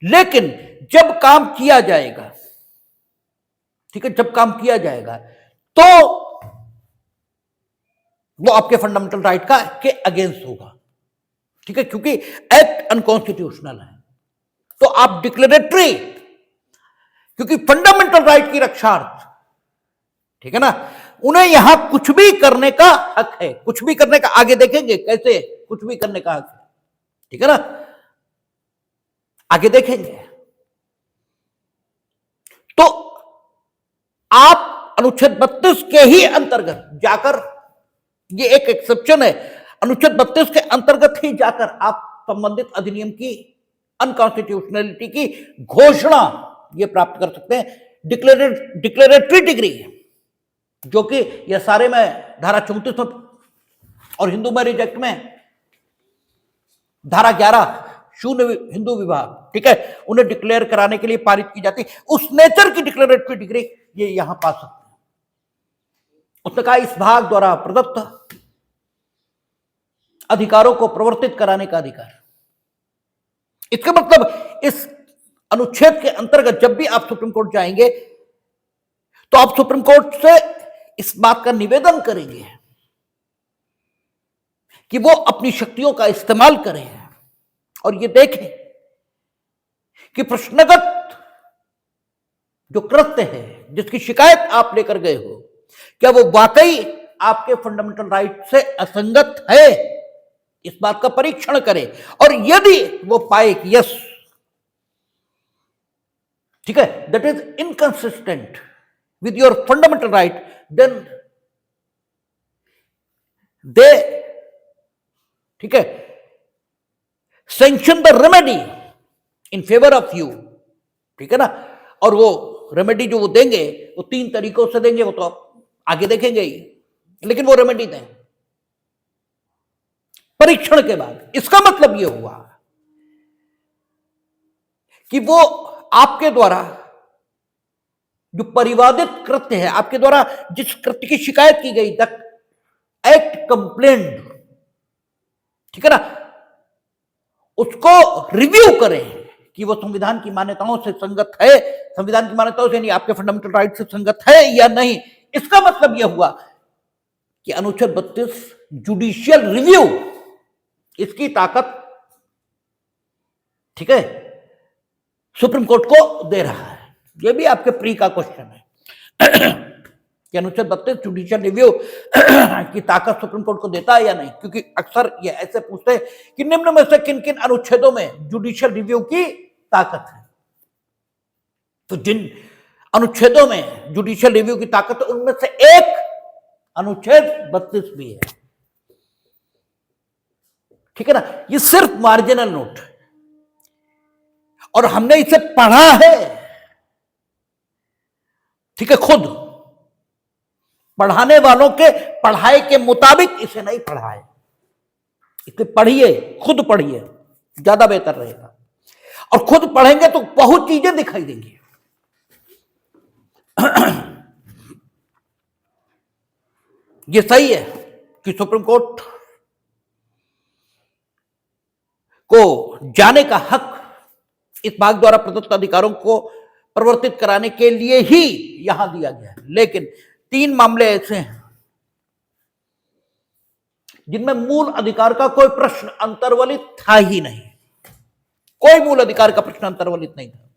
लेकिन जब काम किया जाएगा, ठीक है, जब काम किया जाएगा तो वो आपके फंडामेंटल राइट का के अगेंस्ट होगा, ठीक है, क्योंकि एक्ट अनकॉन्स्टिट्यूशनल है। तो आप डिक्लेरेटरी, क्योंकि फंडामेंटल राइट की रक्षार्थ, ठीक है ना, उन्हें यहां कुछ भी करने का हक है। कुछ भी करने का, आगे देखेंगे कैसे कुछ भी करने का हक है, ठीक है ना, आगे देखेंगे। तो आप अनुच्छेद 32 के ही अंतर्गत जाकर, ये एक एक्सेप्शन है, अनुच्छेद 32 के अंतर्गत ही जाकर आप संबंधित अधिनियम की अनकॉन्स्टिट्यूशनलिटी की घोषणा ये प्राप्त कर सकते हैं, डिक्लेरेटरी डिग्री, जो कि ये सारे में धारा 34 और हिंदू मैरिज एक्ट में धारा 11 शून्य हिंदू विवाह, ठीक है, उन्हें डिक्लेयर कराने के लिए पारित की जाती, उस नेचर की डिक्लेरेटरी डिग्री ये यहां पा सकते हैं। उसने कहा इस भाग द्वारा प्रदत्त अधिकारों को प्रवर्तित कराने का अधिकार। इसका मतलब इस अनुच्छेद के अंतर्गत जब भी आप सुप्रीम कोर्ट जाएंगे तो आप सुप्रीम कोर्ट से इस बात का निवेदन करेंगे कि वो अपनी शक्तियों का इस्तेमाल करें और ये देखें कि प्रश्नगत जो कृत्य है, जिसकी शिकायत आप लेकर गए हो, क्या वो वाकई आपके फंडामेंटल राइट से असंगत है, इस बात का परीक्षण करें। और यदि वो पाए कि यस, ठीक है, that is inconsistent with your fundamental right, then they, ठीक है, sanction the remedy in favour of you, ठीक है ना। और वो रेमेडी जो वो देंगे वो 3 तरीकों से देंगे, वो तो आप आगे देखेंगे ही, लेकिन वो रेमेडी दें परीक्षण के बाद। इसका मतलब ये हुआ कि वो आपके द्वारा जो परिवादित कृत्य है, आपके द्वारा जिस कृत्य की शिकायत की गई, द एक्ट कंप्लेंट, ठीक है ना, उसको रिव्यू करें कि वो संविधान की मान्यताओं से संगत है, संविधान की मान्यताओं से नहीं, आपके फंडामेंटल राइट से संगत है या नहीं। इसका मतलब यह हुआ कि अनुच्छेद 32 जुडिशियल रिव्यू, इसकी ताकत, ठीक है, सुप्रीम कोर्ट को दे रहा है। यह भी आपके प्री का क्वेश्चन है कि अनुच्छेद 32 जुडिशियल रिव्यू की ताकत सुप्रीम कोर्ट को देता है या नहीं, क्योंकि अक्सर ये ऐसे पूछते हैं कि निम्न में से किन किन अनुच्छेदों में जुडिशियल रिव्यू की ताकत है। तो जिन अनुच्छेदों में जुडिशियल रिव्यू की ताकत है उनमें से एक अनुच्छेद 32 भी है, ठीक है ना। ये सिर्फ मार्जिनल नोट है और हमने इसे पढ़ा है, ठीक है, खुद पढ़ाने वालों के पढ़ाई के मुताबिक इसे नहीं पढ़ा है। इसे पढ़िए, खुद पढ़िए, ज्यादा बेहतर रहेगा। और खुद पढ़ेंगे तो बहुत चीजें दिखाई देंगी। ये सही है कि सुप्रीम कोर्ट को जाने का हक इस भाग द्वारा प्रदत्त अधिकारों को प्रवर्तित कराने के लिए ही यहां दिया गया है, लेकिन 3 मामले ऐसे हैं जिनमें मूल अधिकार का कोई प्रश्न अंतर्वलित था ही नहीं। कोई मूल अधिकार का प्रश्न अंतर्वलित नहीं था,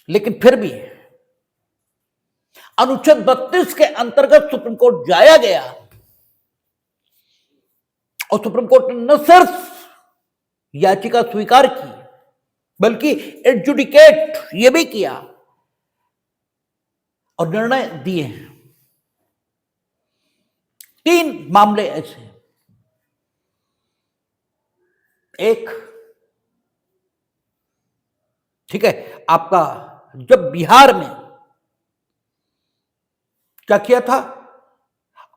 लेकिन फिर भी अनुच्छेद 32 के अंतर्गत सुप्रीम कोर्ट जाया गया और सुप्रीम कोर्ट ने न सिर्फ याचिका स्वीकार की बल्कि एडजुडिकेट यह भी किया और निर्णय दिए हैं। 3 मामले ऐसे, एक, ठीक है, आपका जब बिहार में क्या किया था,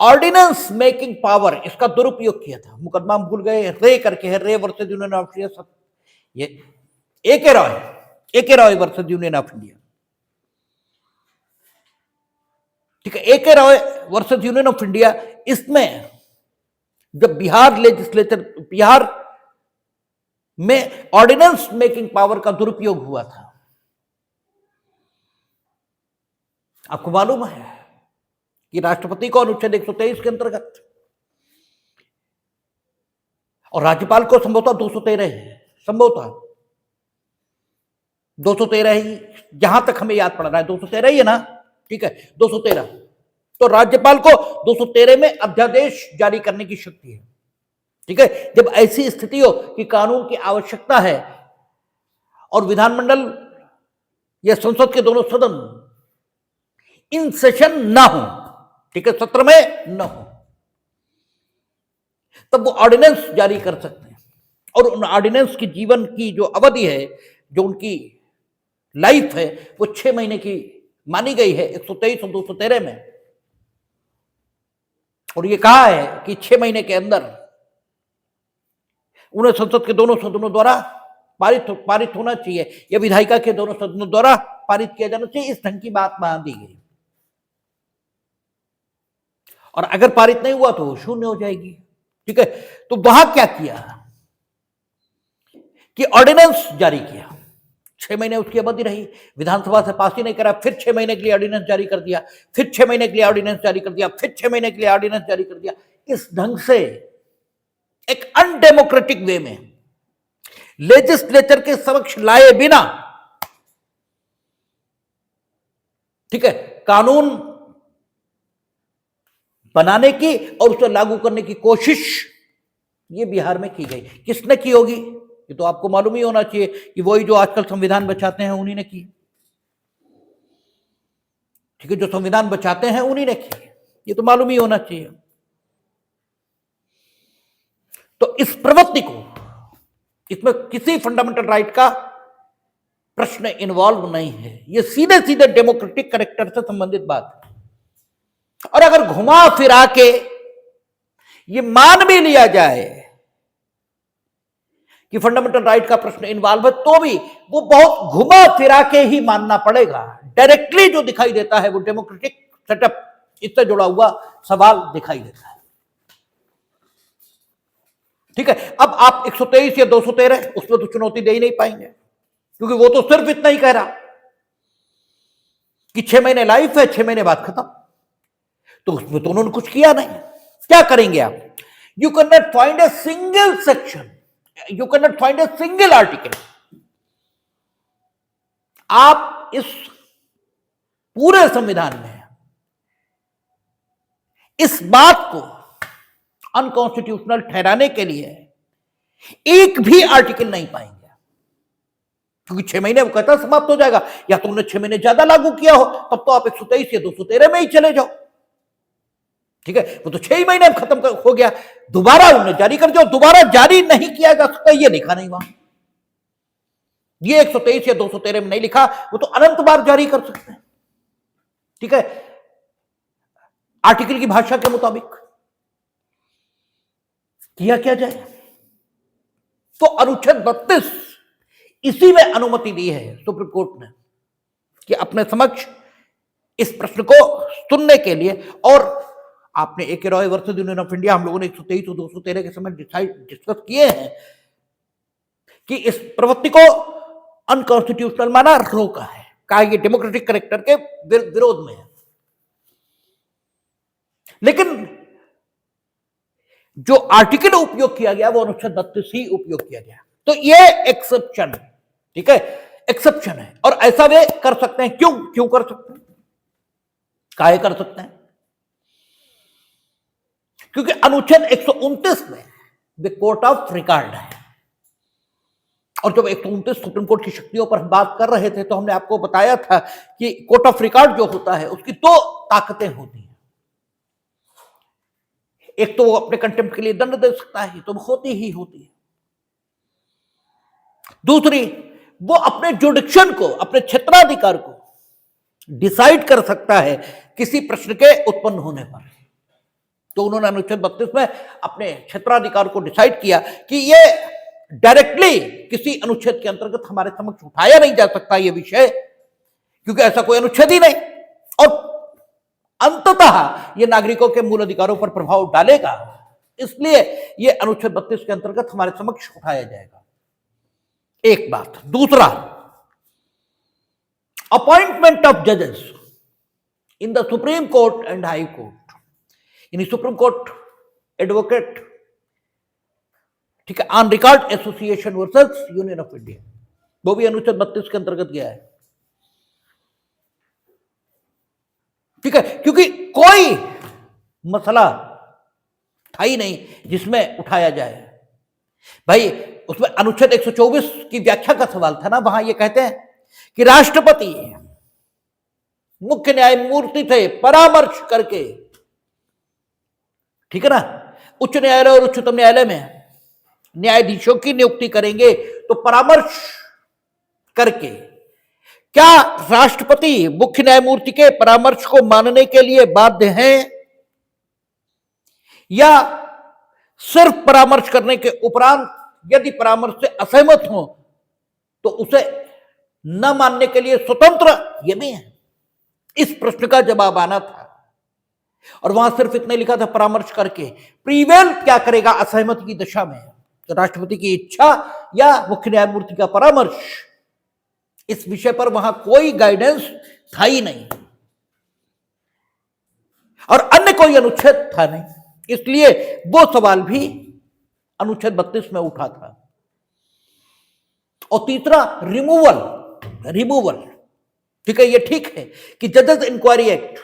ऑर्डिनेंस मेकिंग पावर, इसका दुरुपयोग किया था। मुकदमा भूल गए, रे करके है, रे वर्सेस यूनियन ऑफ इंडिया, ये ए के Roy versus union of India, ठीक है, ए के Roy versus union of India. इसमें जब बिहार लेजिस्लेचर, बिहार में ऑर्डिनेंस मेकिंग पावर का दुरुपयोग हुआ था, आपको मालूम है कि राष्ट्रपति को अनुच्छेद 123 के अंतर्गत और राज्यपाल को संभवतः 213 है, संभवतः 213 ही, जहां तक हमें याद पड़ रहा है 213 ही है ना, ठीक है, 213 तो राज्यपाल को 213 में अध्यादेश जारी करने की शक्ति है। ठीक है, जब ऐसी स्थिति हो कि कानून की आवश्यकता है और विधानमंडल या संसद के दोनों सदन इन सेशन ना हो, ठीक है, सत्र में ना हो, तब वो ऑर्डिनेंस जारी कर सकते हैं। और उन ऑर्डिनेंस की जीवन की जो अवधि है, जो उनकी लाइफ है, वो 6 महीने की मानी गई है 123 और 213 में। और ये कहा है कि 6 महीने के अंदर उन्हें संसद के दोनों सदनों द्वारा पारित होना चाहिए या विधायिका के दोनों सदनों द्वारा पारित किया जाना चाहिए। इस ढंग की बात वहां दी गई। और अगर पारित नहीं हुआ तो वो शून्य हो जाएगी। ठीक है, तो वहां क्या किया कि ऑर्डिनेंस जारी किया, 6 महीने उसकी अवधि रही, विधानसभा से पास ही नहीं करा, फिर 6 महीने के लिए ऑर्डिनेंस जारी कर दिया, फिर 6 महीने के लिए ऑर्डिनेंस जारी कर दिया, फिर 6 महीने के लिए ऑर्डिनेंस जारी कर दिया। इस ढंग से एक अनडेमोक्रेटिक वे में लेजिस्लेचर के समक्ष लाए बिना, ठीक है, कानून बनाने की और उसे लागू करने की कोशिश ये बिहार में की गई। किसने की होगी ये तो आपको मालूम ही होना चाहिए कि वही जो आजकल संविधान बचाते हैं उन्हीं ने की। ठीक है, जो संविधान बचाते हैं उन्हीं ने की, ये तो मालूम ही होना चाहिए। तो इस प्रवृत्ति को, इसमें किसी फंडामेंटल राइट का प्रश्न इन्वॉल्व नहीं है, ये सीधे सीधे डेमोक्रेटिक कैरेक्टर से संबंधित बात है। और अगर घुमा फिरा के ये मान भी लिया जाए कि फंडामेंटल राइट का प्रश्न इन्वॉल्व है, तो भी वो बहुत घुमा फिरा के ही मानना पड़ेगा। डायरेक्टली जो दिखाई देता है वो डेमोक्रेटिक सेटअप, इससे जुड़ा हुआ सवाल दिखाई देता है। ठीक है, अब आप 123 या 213 उसमें तो चुनौती दे ही नहीं पाएंगे, क्योंकि वो तो सिर्फ इतना ही कह रहा कि 6 महीने लाइफ है, 6 महीने बाद खत्म। तो उसमें तो उन्होंने कुछ किया नहीं। क्या करेंगे आप? You can not find a single section, you can not find a single article. आप इस पूरे संविधान में इस बात को अनकॉन्स्टिट्यूशनल ठहराने के लिए एक भी आर्टिकल नहीं पाएंगे, क्योंकि 6 महीने वो कहता समाप्त हो जाएगा। या तो उन्होंने 6 महीने ज्यादा लागू किया हो, तब तो आप 123 या 213 में ही चले जाओ। ठीक है, वो तो 6 महीने में खत्म हो गया, दोबारा उन्हें जारी कर दो। दोबारा जारी नहीं किया जा सकता, ये लिखा नहीं वहां, ये 123 या 213 में नहीं लिखा, वो तो अनंत बार जारी कर सकते हैं। ठीक है, आर्टिकल की भाषा के मुताबिक किया क्या जाए? तो अनुच्छेद 32 इसी में अनुमति दी है सुप्रीम कोर्ट ने कि अपने समक्ष इस प्रश्न को सुनने के लिए। और आपने ए के Roy versus union of India, हम लोगों ने 123 और 213 के समय डिस्कस किए हैं कि इस प्रवृत्ति को अनकॉन्स्टिट्यूशनल माना, रोका है, कहा ये डेमोक्रेटिक कैरेक्टर के विरोध में है। लेकिन जो आर्टिकल उपयोग किया गया वो अनुच्छेद 32 ही उपयोग किया गया। तो ये एक्सेप्शन, ठीक है, एक्सेप्शन है। और ऐसा वे कर सकते हैं। क्यों कर सकते हैं? काहे कर सकते हैं? क्योंकि अनुच्छेद 129 में वे कोर्ट ऑफ रिकॉर्ड है। और जब 129 सुप्रीम कोर्ट की शक्तियों पर बात कर रहे थे तो हमने आपको बताया था कि कोर्ट ऑफ रिकॉर्ड जो होता है उसकी 2 ताकतें होती हैं। एक तो वो अपने कंटेम्प्ट के लिए दंड दे सकता है, तो वो होती है। दूसरी, वो अपने जुडिक्शन को, अपने क्षेत्राधिकार को डिसाइड कर सकता है किसी प्रश्न के उत्पन्न होने पर। तो उन्होंने अनुच्छेद 32 में अपने क्षेत्राधिकार को डिसाइड किया कि ये डायरेक्टली किसी अनुच्छेद के अंतर्गत हमारे समक्ष उठाया नहीं जा सकता ये विषय, क्योंकि ऐसा कोई अनुच्छेद ही नहीं, और अंततः ये नागरिकों के मूल अधिकारों पर प्रभाव डालेगा, इसलिए ये अनुच्छेद 32 के अंतर्गत हमारे समक्ष उठाया जाएगा। एक बात। दूसरा, अपॉइंटमेंट ऑफ जजेस in the supreme court and high court, यानी सुप्रीम कोर्ट एडवोकेट, ठीक है, on record association versus union of India, वो भी अनुच्छेद 32 के अंतर्गत गया है। ठीक है, क्योंकि कोई मसला था ही नहीं जिसमें उठाया जाए। भाई उसमें अनुच्छेद 124 की व्याख्या का सवाल था ना, वहां ये कहते हैं कि राष्ट्रपति मुख्य न्यायमूर्ति थे परामर्श करके, ठीक है ना, उच्च न्यायालय और उच्चतम न्यायालय में न्यायाधीशों की नियुक्ति करेंगे तो परामर्श करके। क्या राष्ट्रपति मुख्य न्यायमूर्ति के परामर्श को मानने के लिए बाध्य हैं, या सिर्फ परामर्श करने के उपरांत यदि परामर्श से असहमत हो तो उसे न मानने के लिए स्वतंत्र? ये भी है। इस प्रश्न का जवाब आना था और वहां सिर्फ इतने लिखा था परामर्श करके। प्रीवेल क्या करेगा असहमति की दशा में, तो राष्ट्रपति की इच्छा या मुख्य न्यायमूर्ति का परामर्श, इस विषय पर वहां कोई गाइडेंस था ही नहीं और अन्य कोई अनुच्छेद था नहीं, इसलिए वो सवाल भी अनुच्छेद 32 में उठा था। और तीसरा रिमूवल, ठीक है, ये ठीक है कि जजेस इंक्वायरी एक्ट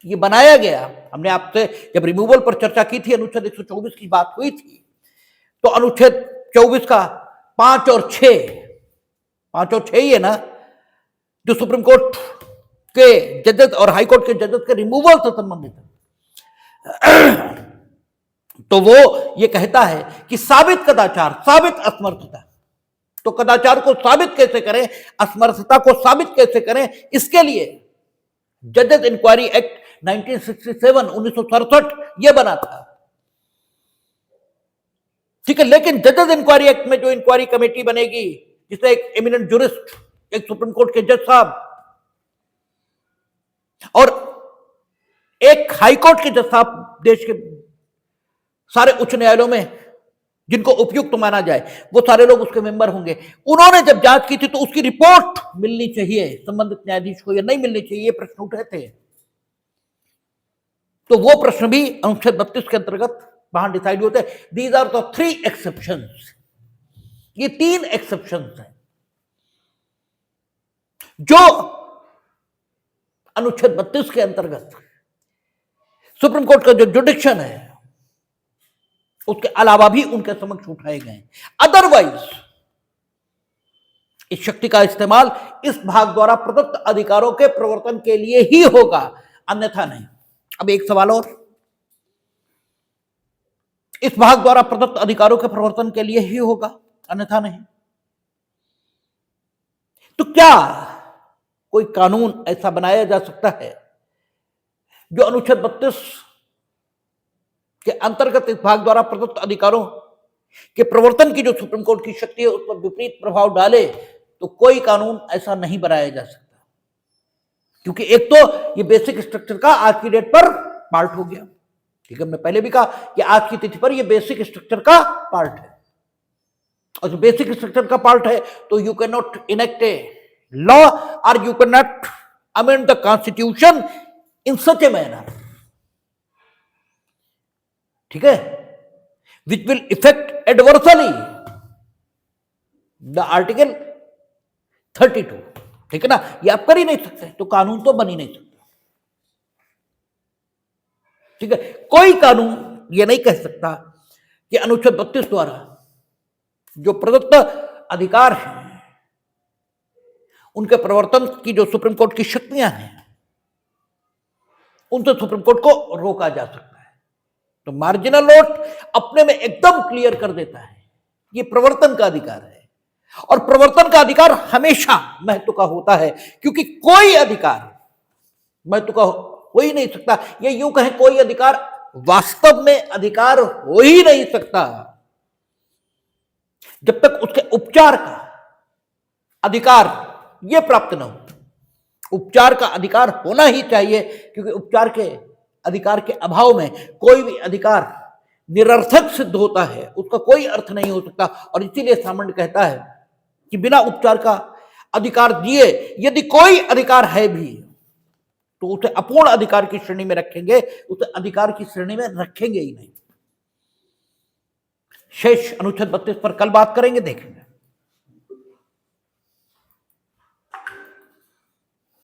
ये बनाया गया। हमने आपसे जब रिमूवल पर चर्चा की थी, अनुच्छेद 124 की बात हुई थी, तो अनुच्छेद 24 का 5 और 6 ही है ना, जो सुप्रीम कोर्ट के जजेस और हाई कोर्ट के जजेस के रिमूवल से संबंधित है। तो वो ये कहता है कि साबित कदाचार, साबित असमर्थता, तो कदाचार को साबित कैसे करें, असमर्थता को साबित कैसे करें, इसके लिए जजेस इंक्वायरी एक्ट 1967 ये बना था, ठीक है। लेकिन जजेस इंक्वायरी एक्ट में जो इंक्वायरी कमेटी बनेगी, जिसमें एक एमिनेंट जूरिस्ट, एक सुप्रीम कोर्ट के जज साहब और एक हाई कोर्ट के जज साहब, देश के सारे उच्च न्यायालयों में जिनको उपयुक्त माना जाए, वो सारे लोग उसके मेंबर होंगे। उन्होंने जब जांच की थी तो उसकी रिपोर्ट मिलनी चाहिए संबंधित न्यायाधीश को या नहीं मिलनी चाहिए, ये प्रश्न उठे थे। तो वो प्रश्न भी अनुच्छेद 32 के अंतर्गत वहां डिसाइड होते हैं। दीज आर द 3 एक्सेप्शंस, ये 3 एक्सेप्शंस हैं जो अनुच्छेद 32 के अंतर्गत सुप्रीम कोर्ट का जो जुडिक्शन है उसके अलावा भी उनके समक्ष उठाए गए। अदरवाइज इस शक्ति का इस्तेमाल इस भाग द्वारा प्रदत्त अधिकारों के प्रवर्तन के लिए ही होगा, अन्यथा नहीं। अब एक सवाल और, इस भाग द्वारा प्रदत्त अधिकारों के प्रवर्तन के लिए ही होगा, अन्यथा नहीं, तो क्या कोई कानून ऐसा बनाया जा सकता है जो अनुच्छेद 32 के अंतर्गत इस भाग द्वारा प्रदत्त अधिकारों के प्रवर्तन की जो सुप्रीम कोर्ट की शक्ति है उस पर विपरीत प्रभाव डाले? तो कोई कानून ऐसा नहीं बनाया जा सकता, क्योंकि एक तो ये बेसिक स्ट्रक्चर का आज की डेट पर पार्ट हो गया, ठीक है। मैं पहले भी कहा कि आज की तिथि पर ये बेसिक स्ट्रक्चर का पार्ट है, और जो बेसिक स्ट्रक्चर का पार्ट है तो you can not enact a law और you can not amend the constitution in such a manner, ठीक है, which will affect adversely the article 32, ठीक है ना। ये आप कर ही नहीं सकते, तो कानून तो बन ही नहीं सकता, ठीक है। कोई कानून ये नहीं कह सकता कि अनुच्छेद 32 द्वारा जो प्रदत्त अधिकार हैं उनके प्रवर्तन की जो सुप्रीम कोर्ट की शक्तियां हैं उनसे सुप्रीम कोर्ट को रोका जा सकता है। तो मार्जिनल नोट अपने में एकदम क्लियर कर देता है ये प्रवर्तन का अधिकार है, और प्रवर्तन का अधिकार हमेशा महत्व का होता है, क्योंकि कोई अधिकार महत्व का हो ही नहीं सकता, ये यूं कहें कोई अधिकार वास्तव में अधिकार हो ही नहीं सकता जब तक उसके उपचार का अधिकार ये प्राप्त न हो। उपचार का अधिकार होना ही चाहिए, क्योंकि उपचार के अधिकार के अभाव में कोई भी अधिकार निरर्थक सिद्ध होता है, उसका कोई अर्थ नहीं हो सकता। और इसीलिए सामान्य कहता है कि बिना उपचार का अधिकार दिए यदि कोई अधिकार है भी तो उसे अपूर्ण अधिकार की श्रेणी में रखेंगे, उसे अधिकार की श्रेणी में रखेंगे ही नहीं। शेष अनुच्छेद 32 पर कल बात करेंगे, देखेंगे।